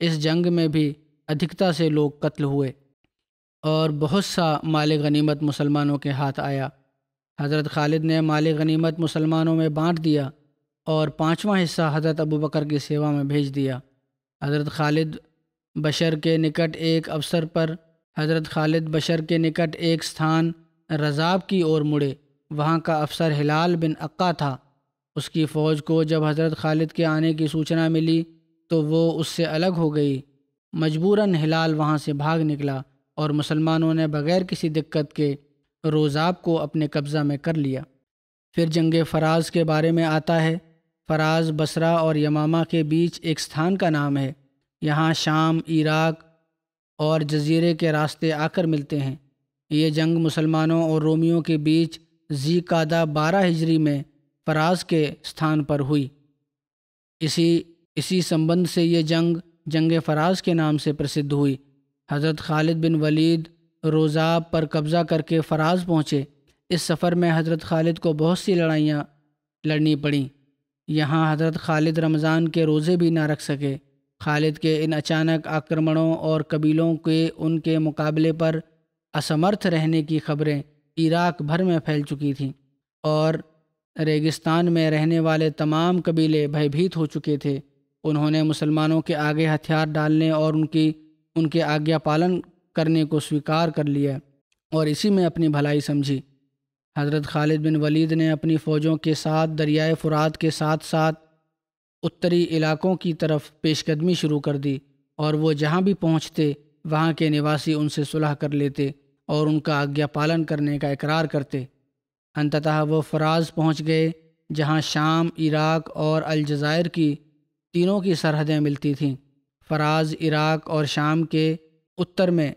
اس جنگ میں بھی ادھکتا سے لوگ قتل ہوئے اور بہت سا مال غنیمت مسلمانوں کے ہاتھ آیا۔ حضرت خالد نے مال غنیمت مسلمانوں میں بانٹ دیا اور 5واں حصہ حضرت ابوبکر کی سیوا میں بھیج دیا۔ حضرت خالد بشر کے نکٹ ایک ستھان رضاب کی اور مڑے۔ وہاں کا افسر ہلال بن عقا تھا۔ اس کی فوج کو جب حضرت خالد کے آنے کی سوچنا ملی تو وہ اس سے الگ ہو گئی۔ مجبوراً ہلال وہاں سے بھاگ نکلا اور مسلمانوں نے بغیر کسی دقت کے روزاب کو اپنے قبضہ میں کر لیا۔ پھر جنگ فراز کے بارے میں آتا ہے۔ فراز بصرہ اور یمامہ کے بیچ ایک ستھان کا نام ہے۔ یہاں شام، عراق اور جزیرے کے راستے آ کر ملتے ہیں۔ یہ جنگ مسلمانوں اور رومیوں کے بیچ ذی قعدہ 12 ہجری میں فراز کے ستھان پر ہوئی۔ اسی سمبند سے یہ جنگ فراز کے نام سے پرسدھ ہوئی۔ حضرت خالد بن ولید روزاب پر قبضہ کر کے فراز پہنچے۔ اس سفر میں حضرت خالد کو بہت سی لڑائیاں لڑنی پڑیں۔ یہاں حضرت خالد رمضان کے روزے بھی نہ رکھ سکے۔ خالد کے ان اچانک آکرمණوں اور قبیلوں کے ان کے مقابلے پر اسمرتھ رہنے کی خبریں عراق بھر میں پھیل چکی تھیں اور ریگستان میں رہنے والے تمام قبیلے بھے بھیت ہو چکے تھے۔ انہوں نے مسلمانوں کے آگے ہتھیار ڈالنے اور ان کے آگیا پالن کرنے کو سویکار کر لیا اور اسی میں اپنی بھلائی سمجھی۔ حضرت خالد بن ولید نے اپنی فوجوں کے ساتھ دریائے فرات کے ساتھ ساتھ اتری علاقوں کی طرف پیش قدمی شروع کر دی اور وہ جہاں بھی پہنچتے وہاں کے نواسی ان سے صلح کر لیتے اور ان کا آگیا پالن کرنے کا اقرار کرتے۔ انتتہ وہ فراز پہنچ گئے جہاں شام، عراق اور الجزائر کی تینوں کی سرحدیں ملتی تھیں۔ فراز عراق اور شام کے اتر میں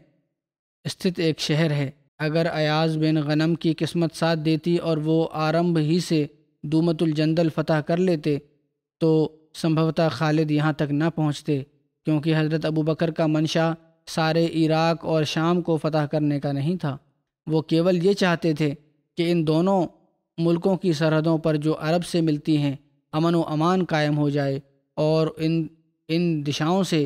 استھت ایک شہر ہے۔ اگر ایاز بن غنم کی قسمت ساتھ دیتی اور وہ آرمبھ ہی سے دومت الجندل فتح کر لیتے تو سمبھوتہ خالد یہاں تک نہ پہنچتے، کیونکہ حضرت ابوبکر کا منشا سارے عراق اور شام کو فتح کرنے کا نہیں تھا۔ وہ کیول یہ چاہتے تھے کہ ان دونوں ملکوں کی سرحدوں پر جو عرب سے ملتی ہیں امن و امان قائم ہو جائے اور ان دشاؤں سے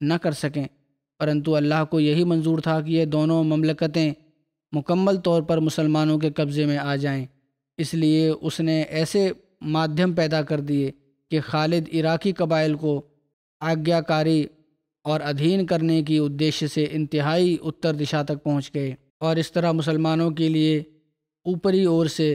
نہ کر سکیں۔ پرنتو اللہ کو یہی منظور تھا کہ یہ دونوں مملکتیں مکمل طور پر مسلمانوں کے قبضے میں آ جائیں۔ اس لیے اس نے ایسے مادھیم پیدا کر دیے کہ خالد عراقی قبائل کو آگیا کاری اور ادھین کرنے کی ادیش سے انتہائی اتر دشا تک پہنچ گئے، اور اس طرح مسلمانوں کے لیے اوپری اور سے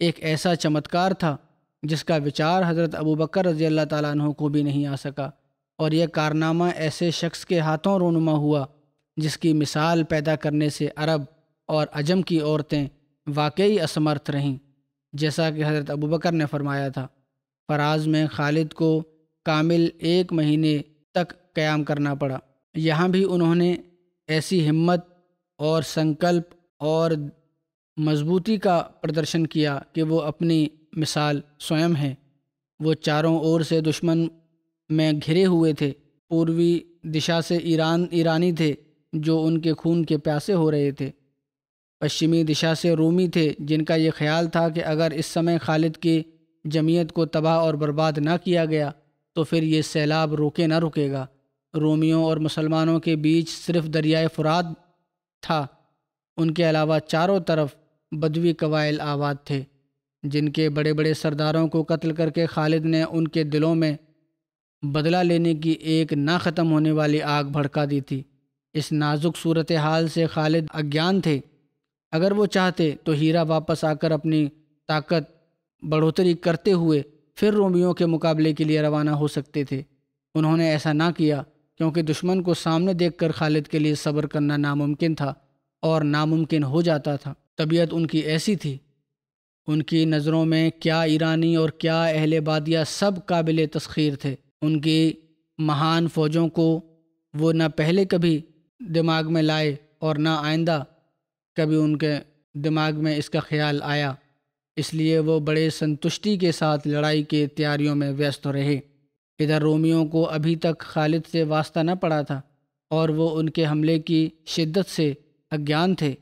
ایک ایسا چمتکار تھا جس کا وچار حضرت ابوبکر رضی اللہ تعالیٰ عنہ کو بھی نہیں آ سکا، اور یہ کارنامہ ایسے شخص کے ہاتھوں رونما ہوا جس کی مثال پیدا کرنے سے عرب اور عجم کی عورتیں واقعی اسمرتھ رہیں، جیسا کہ حضرت ابوبکر نے فرمایا تھا۔ فراز میں خالد کو کامل 1 مہینے تک قیام کرنا پڑا۔ یہاں بھی انہوں نے ایسی ہمت اور سنکلپ اور مضبوطی کا پردرشن کیا کہ وہ اپنی مثال سوئم ہے۔ وہ چاروں اور سے دشمن میں گھرے ہوئے تھے۔ پوروی دشا سے ایرانی تھے جو ان کے خون کے پیاسے ہو رہے تھے۔ پشچمی دشا سے رومی تھے جن کا یہ خیال تھا کہ اگر اس سمے خالد کی جمعیت کو تباہ اور برباد نہ کیا گیا تو پھر یہ سیلاب روکے نہ رکے گا۔ رومیوں اور مسلمانوں کے بیچ صرف دریائے فرات تھا، ان کے علاوہ چاروں طرف بدوی قبائل آباد تھے، جن کے بڑے بڑے سرداروں کو قتل کر کے خالد نے ان کے دلوں میں بدلہ لینے کی ایک نہ ختم ہونے والی آگ بھڑکا دی تھی۔ اس نازک صورتحال سے خالد اگیان تھے۔ اگر وہ چاہتے تو ہیرا واپس آ کر اپنی طاقت بڑھوتری کرتے ہوئے پھر رومیوں کے مقابلے کے لیے روانہ ہو سکتے تھے۔ انہوں نے ایسا نہ کیا، کیونکہ دشمن کو سامنے دیکھ کر خالد کے لیے صبر کرنا ناممکن تھا، اور ناممکن ہو جاتا تھا۔ طبیعت ان کی ایسی تھی، ان کی نظروں میں کیا ایرانی اور کیا اہل بادیہ سب قابل تسخیر تھے۔ ان کی مہان فوجوں کو وہ نہ پہلے کبھی دماغ میں لائے اور نہ آئندہ کبھی ان کے دماغ میں اس کا خیال آیا، اس لیے وہ بڑے سنتشٹی کے ساتھ لڑائی کی تیاریوں میں ویست رہے۔ ادھر رومیوں کو ابھی تک خالد سے واسطہ نہ پڑا تھا، اور وہ ان کے حملے کی شدت سے اگیان تھے۔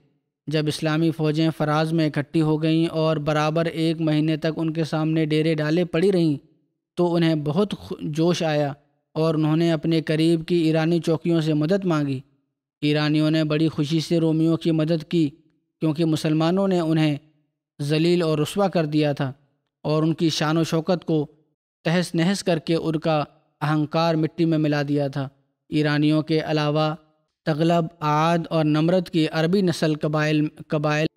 جب اسلامی فوجیں فراز میں اکٹھی ہو گئیں اور برابر 1 مہینے تک ان کے سامنے ڈیرے ڈالے پڑی رہیں، تو انہیں بہت جوش آیا اور انہوں نے اپنے قریب کی ایرانی چوکیوں سے مدد مانگی۔ ایرانیوں نے بڑی خوشی سے رومیوں کی مدد کی، کیونکہ مسلمانوں نے انہیں ذلیل اور رسوا کر دیا تھا، اور ان کی شان و شوکت کو تہس نہس کر کے ان کا اہنکار مٹی میں ملا دیا تھا۔ ایرانیوں کے علاوہ تغلب، عاد اور نمرد کی عربی نسل قبائل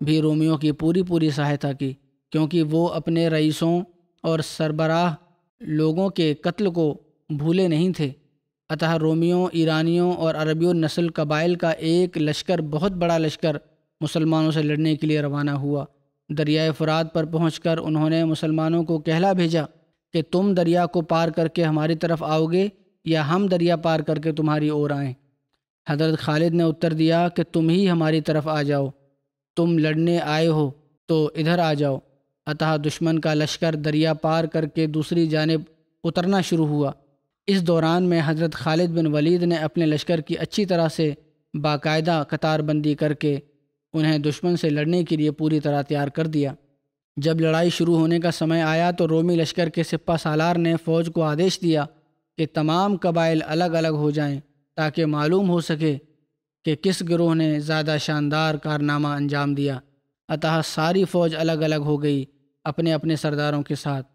بھی رومیوں کی پوری سہایتا کی، کیونکہ وہ اپنے رئیسوں اور سربراہ لوگوں کے قتل کو بھولے نہیں تھے۔ اتح رومیوں، ایرانیوں اور عربی نسل قبائل کا ایک لشکر، بہت بڑا لشکر، مسلمانوں سے لڑنے کے لیے روانہ ہوا۔ دریائے فرات پر پہنچ کر انہوں نے مسلمانوں کو کہلا بھیجا کہ تم دریا کو پار کر کے ہماری طرف آؤ گے یا ہم دریا پار کر کے تمہاری اور آئیں؟ حضرت خالد نے اتر دیا کہ تم ہی ہماری طرف آ جاؤ، تم لڑنے آئے ہو تو ادھر آ جاؤ۔ اتح دشمن کا لشکر دریا پار کر کے دوسری جانب اترنا شروع ہوا۔ اس دوران میں حضرت خالد بن ولید نے اپنے لشکر کی اچھی طرح سے باقاعدہ قطار بندی کر کے انہیں دشمن سے لڑنے کے لیے پوری طرح تیار کر دیا۔ جب لڑائی شروع ہونے کا سمے آیا تو رومی لشکر کے سپہ سالار نے فوج کو آدیش دیا کہ تمام قبائل الگ الگ ہو جائیں، تاکہ معلوم ہو سکے کہ کس گروہ نے زیادہ شاندار کارنامہ انجام دیا۔ اتح ساری فوج الگ الگ ہو گئی اپنے اپنے سرداروں کے ساتھ۔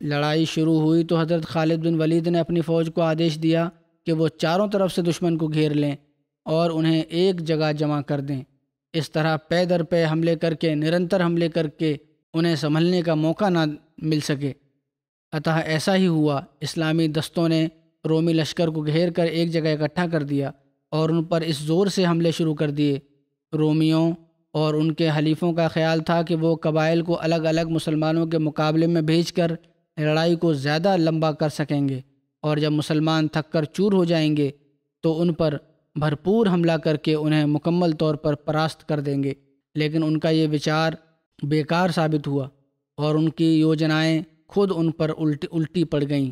لڑائی شروع ہوئی تو حضرت خالد بن ولید نے اپنی فوج کو آدیش دیا کہ وہ چاروں طرف سے دشمن کو گھیر لیں اور انہیں ایک جگہ جمع کر دیں۔ اس طرح پے در پے حملے کر کے، نرنتر حملے کر کے انہیں سنبھلنے کا موقع نہ مل سکے۔ اتح ایسا ہی ہوا۔ اسلامی دستوں نے رومی لشکر کو گھیر کر ایک جگہ اکٹھا کر دیا اور ان پر اس زور سے حملے شروع کر دیے۔ رومیوں اور ان کے حلیفوں کا خیال تھا کہ وہ قبائل کو الگ الگ مسلمانوں کے مقابلے میں بھیج کر لڑائی کو زیادہ لمبا کر سکیں گے، اور جب مسلمان تھک کر چور ہو جائیں گے تو ان پر بھرپور حملہ کر کے انہیں مکمل طور پر پراست کر دیں گے۔ لیکن ان کا یہ وچار بیکار ثابت ہوا، اور ان کی یوجنائیں خود ان پر الٹی پڑ گئیں۔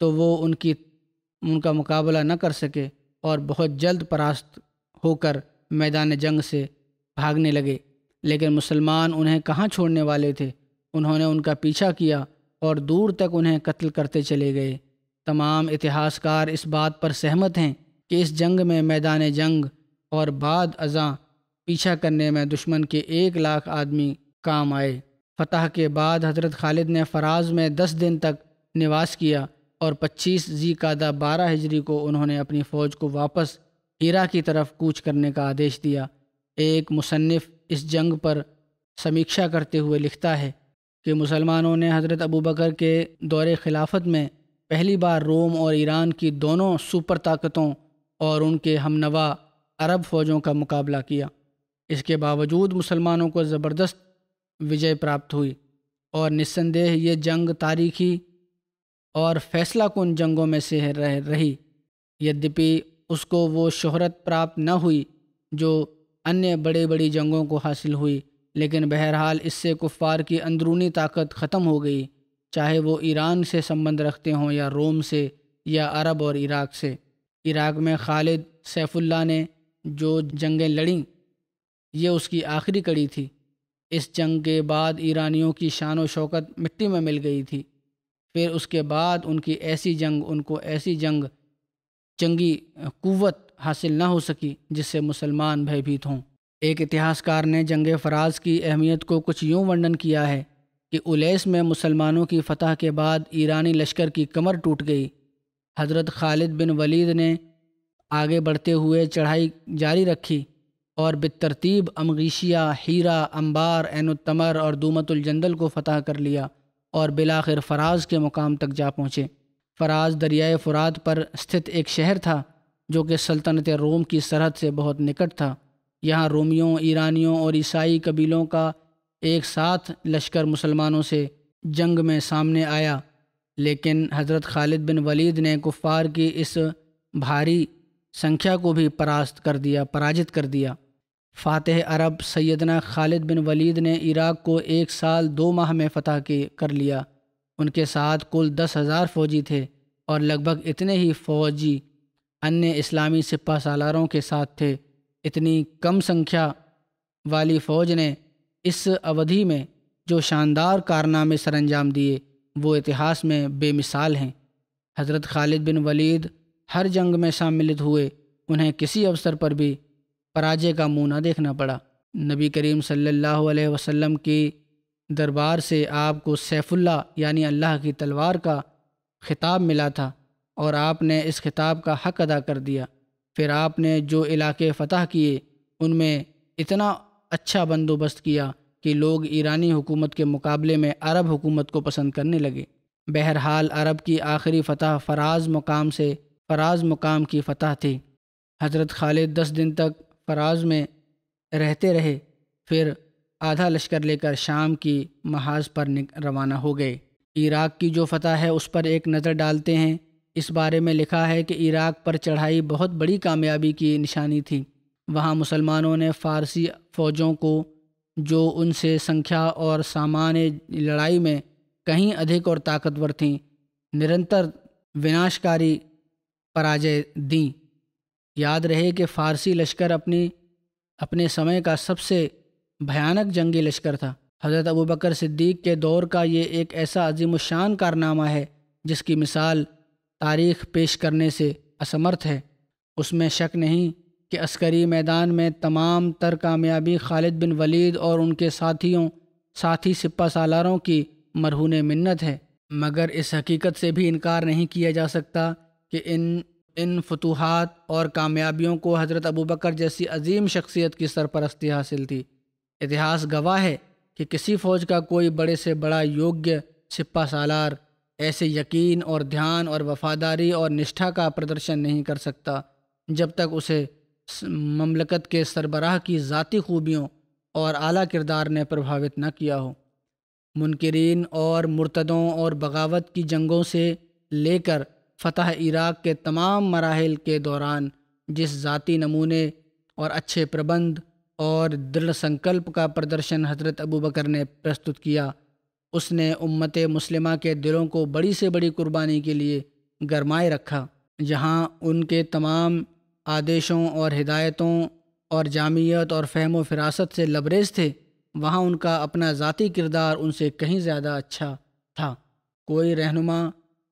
تو وہ ان کا مقابلہ نہ کر سکے اور بہت جلد پراست ہو کر میدان جنگ سے بھاگنے لگے۔ لیکن مسلمان انہیں کہاں چھوڑنے والے تھے؟ انہوں نے ان کا پیچھا کیا اور دور تک انہیں قتل کرتے چلے گئے۔ تمام اتہاس کار اس بات پر سہمت ہیں کہ اس جنگ میں میدان جنگ اور بعد ازاں پیچھا کرنے میں دشمن کے 1,00,000 آدمی کام آئے۔ فتح کے بعد حضرت خالد نے فراز میں 10 دن تک نواس کیا، اور 25 ذی قعدہ 12 ہجری کو انہوں نے اپنی فوج کو واپس ہیرا کی طرف کوچ کرنے کا آدیش دیا۔ ایک مصنف اس جنگ پر سمیکشا کرتے ہوئے لکھتا ہے کہ مسلمانوں نے حضرت ابوبکر کے دور خلافت میں پہلی بار روم اور ایران کی دونوں سپر طاقتوں اور ان کے ہمنوا عرب فوجوں کا مقابلہ کیا۔ اس کے باوجود مسلمانوں کو زبردست وجے پراپت ہوئی، اور نسندیہ یہ جنگ تاریخی اور فیصلہ کن جنگوں میں سے رہی۔ یدیپی اس کو وہ شہرت پراپت نہ ہوئی جو انیہ بڑی جنگوں کو حاصل ہوئی، لیکن بہرحال اس سے کفار کی اندرونی طاقت ختم ہو گئی، چاہے وہ ایران سے سمبند رکھتے ہوں یا روم سے یا عرب اور عراق سے۔ عراق میں خالد سیف اللہ نے جو جنگیں لڑیں، یہ اس کی آخری کڑی تھی۔ اس جنگ کے بعد ایرانیوں کی شان و شوکت مٹی میں مل گئی تھی۔ پھر اس کے بعد ان کی ایسی جنگ ان کو ایسی جنگی قوت حاصل نہ ہو سکی جس سے مسلمان بھیبھیت ہوں۔ ایک اتہاسکار نے جنگ فراز کی اہمیت کو کچھ یوں ورنن کیا ہے کہ الیس میں مسلمانوں کی فتح کے بعد ایرانی لشکر کی کمر ٹوٹ گئی۔ حضرت خالد بن ولید نے آگے بڑھتے ہوئے چڑھائی جاری رکھی اور بالترتیب امغیشیہ، ہیرا، انبار، عین التمر اور دومت الجندل کو فتح کر لیا اور بالآخر فراز کے مقام تک جا پہنچے۔ فراز دریائے فرات پر استھت ایک شہر تھا جو کہ سلطنت روم کی سرحد سے بہت نکٹ تھا۔ یہاں رومیوں، ایرانیوں اور عیسائی قبیلوں کا ایک ساتھ لشکر مسلمانوں سے جنگ میں سامنے آیا، لیکن حضرت خالد بن ولید نے کفار کی اس بھاری سنکھیا کو بھی پراجت کر دیا۔ فاتح عرب سیدنا خالد بن ولید نے عراق کو 1 سال 2 ماہ میں فتح کر لیا۔ ان کے ساتھ کل 10,000 فوجی تھے اور لگ بھگ اتنے ہی فوجی انیہ اسلامی سپہ سالاروں کے ساتھ تھے۔ اتنی کم سنکھیا والی فوج نے اس اودھی میں جو شاندار کارنامے سر انجام دیے وہ اتہاس میں بے مثال ہیں۔ حضرت خالد بن ولید ہر جنگ میں شاملت ہوئے، انہیں کسی اوسر پر بھی پراجے کا منہ نہ دیکھنا پڑا۔ نبی کریم صلی اللہ علیہ وسلم کی دربار سے آپ کو سیف اللہ یعنی اللہ کی تلوار کا خطاب ملا تھا اور آپ نے اس خطاب کا حق ادا کر دیا۔ پھر آپ نے جو علاقے فتح کیے ان میں اتنا اچھا بندوبست کیا کہ لوگ ایرانی حکومت کے مقابلے میں عرب حکومت کو پسند کرنے لگے۔ بہرحال عرب کی آخری فتح فراز مقام کی فتح تھی۔ حضرت خالد 10 دن تک فراز میں رہتے رہے، پھر آدھا لشکر لے کر شام کی محاذ پر روانہ ہو گئے۔ عراق کی جو فتح ہے اس پر ایک نظر ڈالتے ہیں۔ اس بارے میں لکھا ہے کہ عراق پر چڑھائی بہت بڑی کامیابی کی نشانی تھی۔ وہاں مسلمانوں نے فارسی فوجوں کو جو ان سے سنکھیا اور سامان لڑائی میں کہیں ادھک اور طاقتور تھیں، نرنتر وناشکاری پراجے دیں۔ یاد رہے کہ فارسی لشکر اپنے سمے کا سب سے بھیانک جنگی لشکر تھا۔ حضرت ابوبکر صدیق کے دور کا یہ ایک ایسا عظیم الشان کارنامہ ہے جس کی مثال تاریخ پیش کرنے سے اسمرتھ ہے۔ اس میں شک نہیں کہ عسکری میدان میں تمام تر کامیابی خالد بن ولید اور ان کے ساتھی سپہ سالاروں کی مرہون منت ہے، مگر اس حقیقت سے بھی انکار نہیں کیا جا سکتا کہ ان فتوحات اور کامیابیوں کو حضرت ابوبکر جیسی عظیم شخصیت کی سرپرستی حاصل تھی۔ اتہاس گواہ ہے کہ کسی فوج کا کوئی بڑے سے بڑا یوگیہ سپہ سالار ایسے یقین اور دھیان اور وفاداری اور نشٹھا کا پردرشن نہیں کر سکتا جب تک اسے مملکت کے سربراہ کی ذاتی خوبیوں اور اعلیٰ کردار نے پربھاوت نہ کیا ہو۔ منکرین اور مرتدوں اور بغاوت کی جنگوں سے لے کر فتح عراق کے تمام مراحل کے دوران جس ذاتی نمونے اور اچھے پربند اور دڑھ سنکلپ کا پردرشن حضرت ابوبکر نے پرستت کیا، اس نے امت مسلمہ کے دلوں کو بڑی سے بڑی قربانی کے لیے گرمائے رکھا۔ جہاں ان کے تمام آدیشوں اور ہدایتوں اور جامعیت اور فہم و فراست سے لبریز تھے، وہاں ان کا اپنا ذاتی کردار ان سے کہیں زیادہ اچھا تھا۔ کوئی رہنما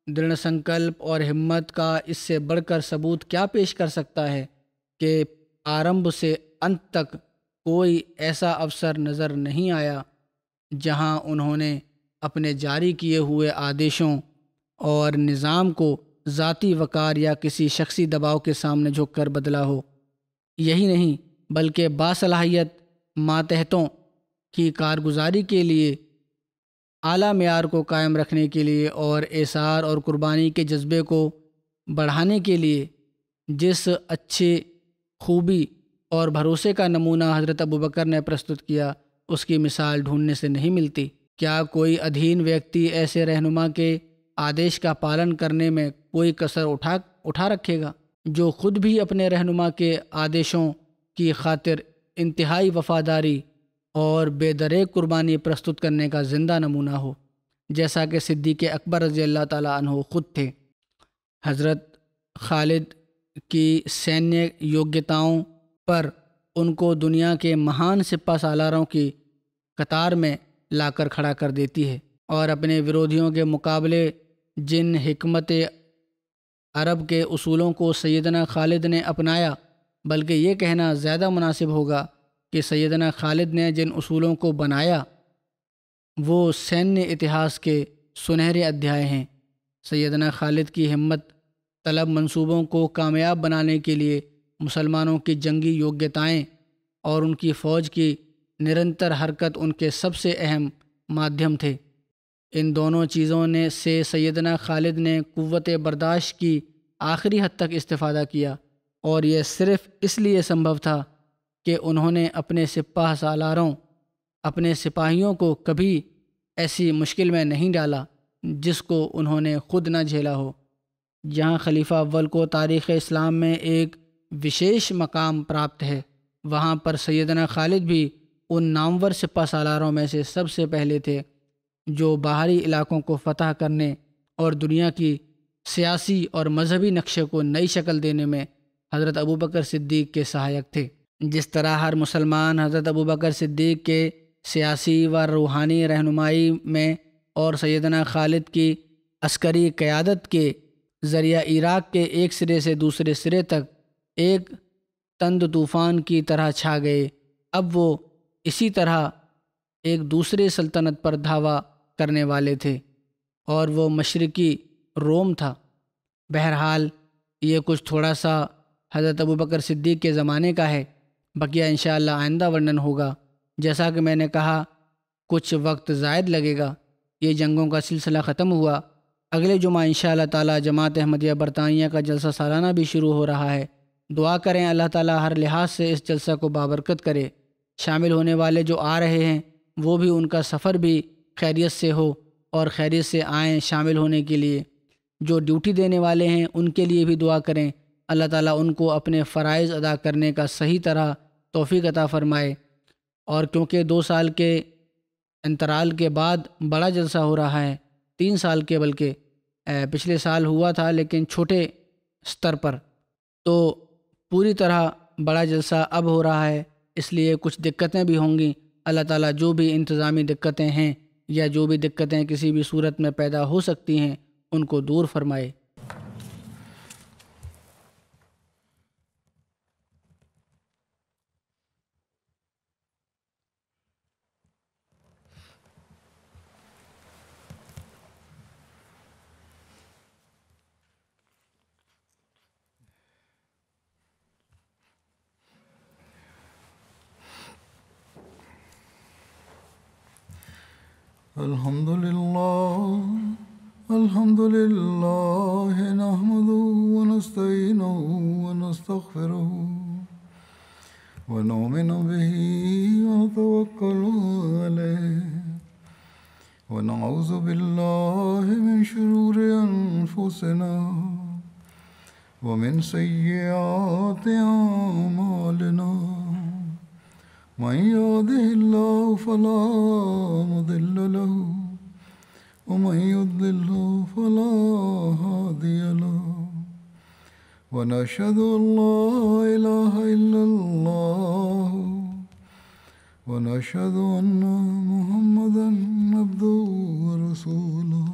دڑھ سنکلپ اور ہمت کا اس سے بڑھ کر ثبوت کیا پیش کر سکتا ہے کہ آرمبھ سے انت تک کوئی ایسا افسر نظر نہیں آیا جہاں انہوں نے اپنے جاری کیے ہوئے آدیشوں اور نظام کو ذاتی وقار یا کسی شخصی دباؤ کے سامنے جھک کر بدلا ہو۔ یہی نہیں بلکہ باصلاحیت ماتحتوں کی کارگزاری کے لیے اعلیٰ معیار کو قائم رکھنے کے لیے اور ایثار اور قربانی کے جذبے کو بڑھانے کے لیے جس اچھے خوبی اور بھروسے کا نمونہ حضرت ابوبکر نے پرستت کیا، اس کی مثال ڈھونڈنے سے نہیں ملتی۔ کیا کوئی ادھین ویکتی ایسے رہنما کے آدیش کا پالن کرنے میں کوئی کسر اٹھا رکھے گا جو خود بھی اپنے رہنما کے آدیشوں کی خاطر انتہائی وفاداری اور بے دریغ قربانی پرستت کرنے کا زندہ نمونہ ہو، جیسا کہ صدیق اکبر رضی اللہ تعالیٰ عنہ خود تھے۔ حضرت خالد کی سینیہ یوگیتاؤں پر ان کو دنیا کے مہان سپہ سالاروں کی قطار میں لا کر کھڑا کر دیتی ہے اور اپنے ورودھیوں کے مقابلے جن حکمت عرب کے اصولوں کو سیدنا خالد نے اپنایا، بلکہ یہ کہنا زیادہ مناسب ہوگا کہ سیدنا خالد نے جن اصولوں کو بنایا وہ سینیہ اتہاس کے سنہرے ادھیائے ہیں۔ سیدنا خالد کی ہمت طلب منصوبوں کو کامیاب بنانے کے لیے مسلمانوں کی جنگی یوگیتائیں اور ان کی فوج کی نرنتر حرکت ان کے سب سے اہم مادھیم تھے۔ ان دونوں چیزوں سے سیدنا خالد نے قوت برداشت کی آخری حد تک استفادہ کیا، اور یہ صرف اس لیے سمبھو تھا کہ انہوں نے اپنے سپاہ سالاروں، اپنے سپاہیوں کو کبھی ایسی مشکل میں نہیں ڈالا جس کو انہوں نے خود نہ جھیلا ہو۔ جہاں خلیفہ اول کو تاریخ اسلام میں ایک وشیش مقام پراپت ہے، وہاں پر سیدنا خالد بھی ان نامور سپہ سالاروں میں سے سب سے پہلے تھے جو باہری علاقوں کو فتح کرنے اور دنیا کی سیاسی اور مذہبی نقشے کو نئی شکل دینے میں حضرت ابوبکر صدیق کے سہایک تھے۔ جس طرح ہر مسلمان حضرت ابوبکر صدیق کے سیاسی و روحانی رہنمائی میں اور سیدنا خالد کی عسکری قیادت کے ذریعہ عراق کے ایک سرے سے دوسرے سرے تک ایک تند طوفان کی طرح چھا گئے، اب وہ اسی طرح ایک دوسرے سلطنت پر دھاوا کرنے والے تھے، اور وہ مشرقی روم تھا۔ بہرحال یہ کچھ تھوڑا سا حضرت ابوبکر صدیق کے زمانے کا ہے، بقیہ انشاءاللہ آئندہ ورنن ہوگا۔ جیسا کہ میں نے کہا کچھ وقت زائد لگے گا، یہ جنگوں کا سلسلہ ختم ہوا۔ اگلے جمعہ انشاءاللہ تعالی جماعت احمدیہ برطانیہ کا جلسہ سالانہ بھی شروع ہو رہا ہے۔ دعا کریں اللہ تعالی ہر لحاظ سے اس جلسہ کو بابرکت کرے۔ شامل ہونے والے جو آ رہے ہیں وہ بھی ان کا سفر بھی خیریت سے ہو اور خیریت سے آئیں شامل ہونے کے لیے۔ جو ڈیوٹی دینے والے ہیں ان کے لیے بھی دعا کریں، اللہ تعالیٰ ان کو اپنے فرائض ادا کرنے کا صحیح طرح توفیق عطا فرمائے۔ اور کیونکہ 2 سال کے انترال کے بعد بڑا جلسہ ہو رہا ہے، 3 سال کے بلکہ پچھلے سال ہوا تھا لیکن چھوٹے سطر پر، تو پوری طرح بڑا جلسہ اب ہو رہا ہے، اس لیے کچھ دقتیں بھی ہوں گی۔ اللہ تعالیٰ جو بھی انتظامی دقتیں ہیں یا جو بھی دقتیں کسی بھی صورت میں پیدا ہو سکتی ہیں ان کو دور فرمائے۔ الحمد لله نحمده ونستعينه ونستغفره ونؤمن به ونتوكل عليه ونعوذ بالله من شرور أنفسنا ومن سيئات أعمالنا من يهده الله فلا مضل له ومن يضلل فلا هادي له ونشهد أن لا إله إلا الله ونشهد أن محمدا عبده ورسوله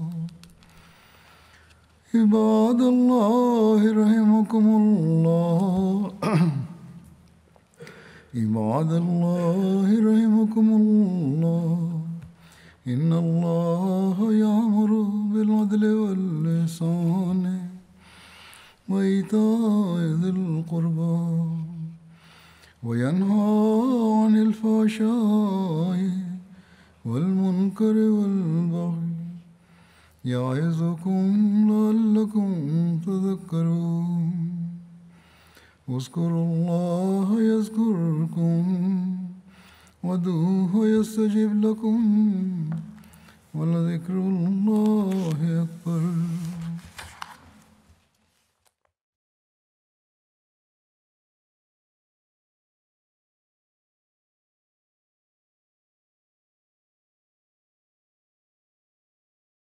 عباد الله رحمكم الله عباد الله رحمكم الله إن الله يأمر بالعدل والإحسان وإيتاء ذي القربى وينهى عن الفحشاء والمنكر والبغي يعظكم لعلكم تذكرون اذكروا الله يذكركم وادعوه يستجب لكم ولذكر الله أكبر